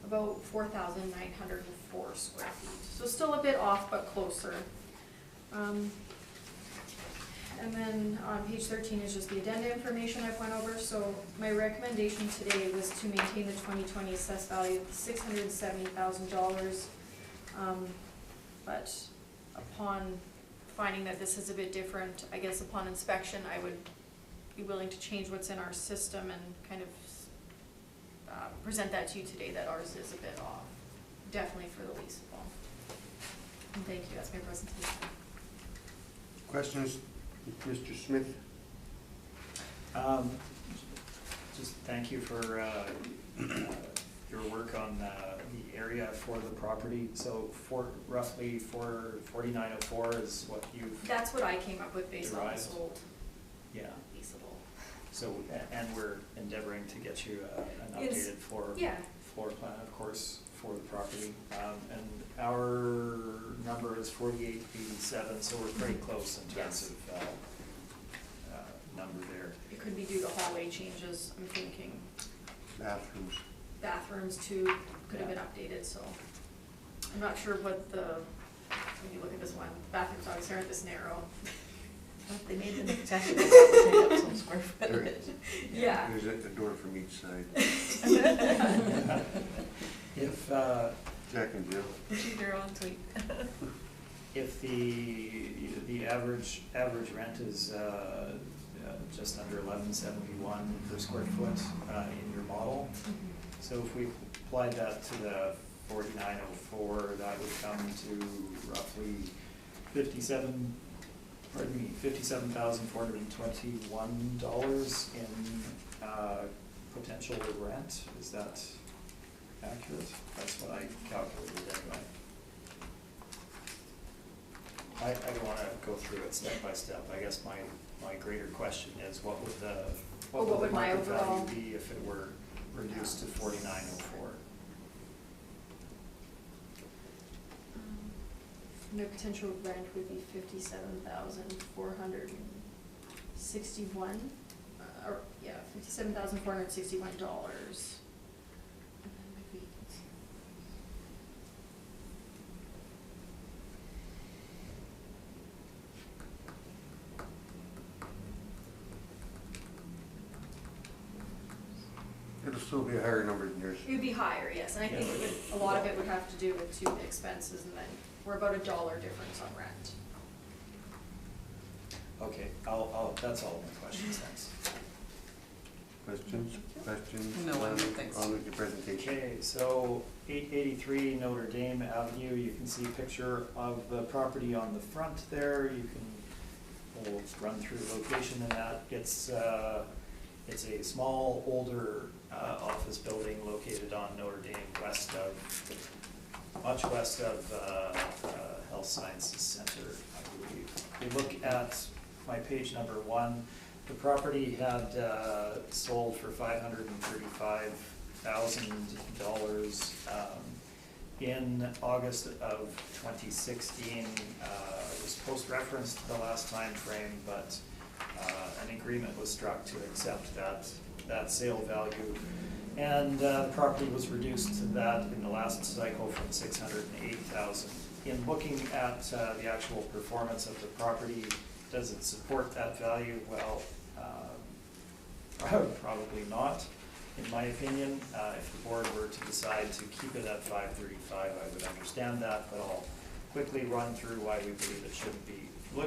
about 4,904 square feet. So still a bit off, but closer. And then on page 13 is just the addenda information I've went over. So my recommendation today was to maintain the 2020 assessed value of $670,000. But upon finding that this is a bit different, I guess upon inspection, I would be willing to change what's in our system and kind of present that to you today, that ours is a bit off, definitely for the leaseable. And thank you, that's my presentation. Questions, Mr. Smith? Just thank you for your work on the area for the property. So roughly 4,904 is what you've That's what I came up with based on this old yeah. leaseable. So, and we're endeavoring to get you an It's- updated floor plan, of course, for the property. And our number is 4887, so we're pretty close in terms of number there. It could be due to hallway changes, I'm thinking. Bathrooms. Bathrooms too could have been updated, so. I'm not sure what when you look at this one, bathrooms obviously aren't this narrow. They made them accessible, to take up some square footage. Yeah. There's a door from each side. If Jack and Jill. Choose your own tweet. if the average rent is just under 1171 per square foot in your model, so if we applied that to the 4904, that would come to roughly $57,421 in potential rent. Is that accurate? That's what I calculated anyway. I don't want to go through it step by step. I guess my greater question is what would the my market overall value be if it were reduced to 4904? No, potential rent would be $57,461, or yeah, $57,461. It'll still be a higher number than yours. It would be higher, yes, and I think it would, a lot of it would have to do with the expenses, and then we're about $1 difference on rent. Okay, that's all of my questions, thanks. Questions? No, On- thanks. On with your presentation. Okay, so 883 Notre Dame Avenue, you can see a picture of the property on the front there. You can, we'll run through the location in that. It's a small, older office building located on Notre Dame, much west of Health Sciences Center, I believe. We look at my page number 1. The property had sold for $535,000 in August of 2016. It was post-referenced the last time frame, but an agreement was struck to accept that sale value. And the property was reduced to that in the last cycle from $608,000. In looking at the actual performance of the property, does it support that value? Well, probably not, in my opinion. If the board were to decide to keep it at 535, I would understand that, but I'll quickly run through why we believe it shouldn't be. If you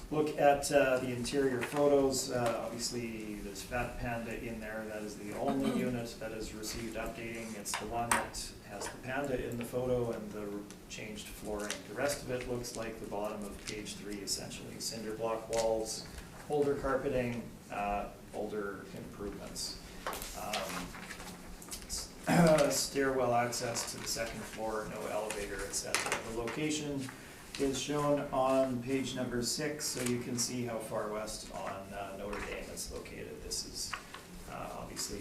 look at the interior photos, obviously there's Fat Panda in there. That is the only unit that has received updating. It's the one that has the panda in the photo and the changed flooring. The rest of it looks like the bottom of page 3, essentially. Cinder block walls, older carpeting, older improvements. Stairwell access to the second floor, no elevator, etc. The location is shown on page number 6, so you can see how far west on Notre Dame it's located. This is obviously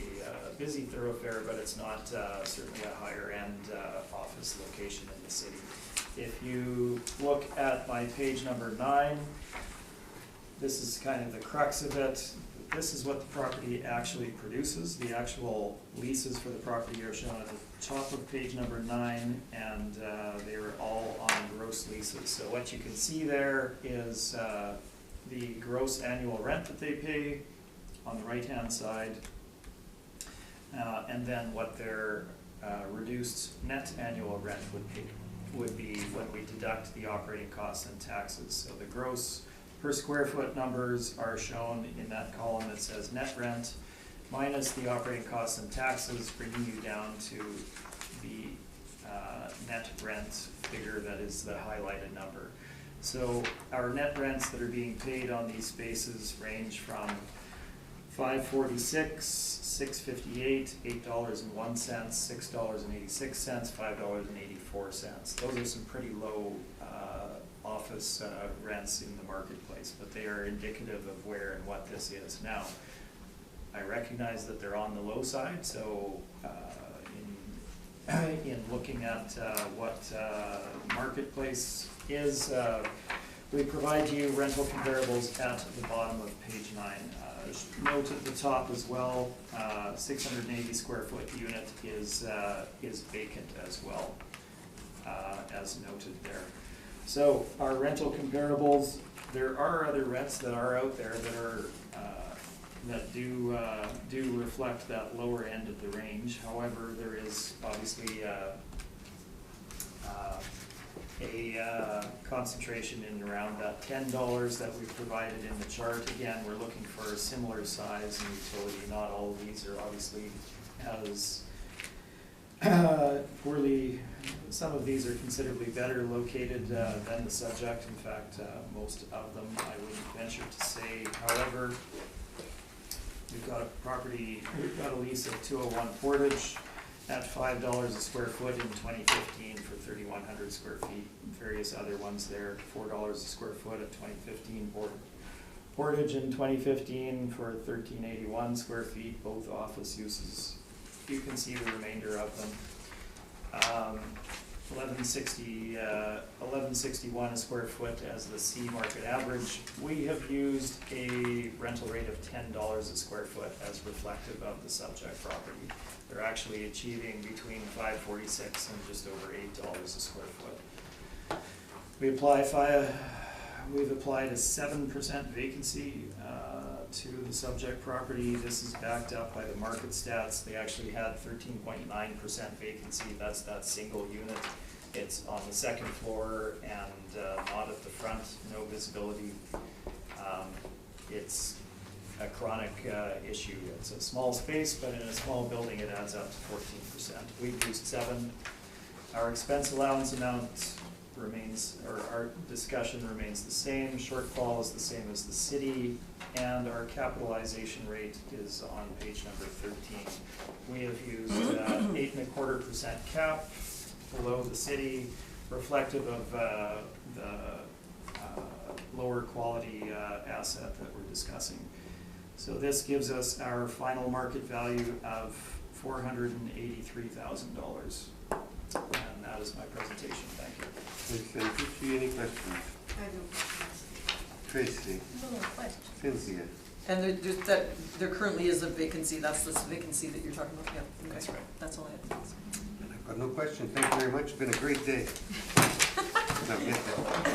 a busy thoroughfare, but it's not certainly a higher end office location in the city. If you look at my page number 9, this is kind of the crux of it. This is what the property actually produces. The actual leases for the property are shown at the top of page number 9, and they are all on gross leases. So what you can see there is the gross annual rent that they pay on the right-hand side, and then what their reduced net annual rent would be when we deduct the operating costs and taxes. So the gross per square foot numbers are shown in that column that says net rent minus the operating costs and taxes, bringing you down to the net rent figure that is the highlighted number. So our net rents that are being paid on these spaces range from $5.46, $6.58, $8.01, $6.86, $5.84. Those are some pretty low office rents in the marketplace, but they are indicative of where and what this is. Now, I recognize that they're on the low side, so in looking at what marketplace is, we provide you rental comparables at the bottom of page 9. Note at the top as well, 680 square foot unit is vacant as well, as noted there. So our rental comparables, there are other rents that are out there that are that do reflect that lower end of the range. However, there is obviously a concentration in around that $10 that we've provided in the chart. Again, we're looking for a similar size and utility. Not all of these are obviously as poorly, some of these are considerably better located than the subject. In fact, most of them I wouldn't venture to say. However, we've got a lease at 201 Portage at $5 a square foot in 2015 for 3,100 square feet. Various other ones there, $4 a square foot at 2015 Portage in 2015 for 1,381 square feet, both office uses. You can see the remainder of them. 1161 a square foot as the C market average. We have used a rental rate of $10 a square foot as reflective of the subject property. They're actually achieving between $5.46 and just over $8 a square foot. We've applied a 7% vacancy to the subject property. This is backed up by the market stats. They actually had 13.9% vacancy. That's that single unit. It's on the second floor and not at the front, no visibility. It's a chronic issue. It's a small space, but in a small building, it adds up to 14%. We've used 7. Our expense allowance amount remains, or our discussion remains the same. Shortfall is the same as the city, and our capitalization rate is on page number 13. We have used 8.25% cap below the city, reflective of the lower quality asset that we're discussing. So this gives us our final market value of $483,000. And that is my presentation. Thank you. Thank you. Any questions? I don't. Tracy, No question. Cynthia, And there currently is a vacancy, that's this vacancy that you're talking about, yeah, okay. That's right. That's all I have. and I've got no question. Thank you very much. It's been a great day. I'll get that.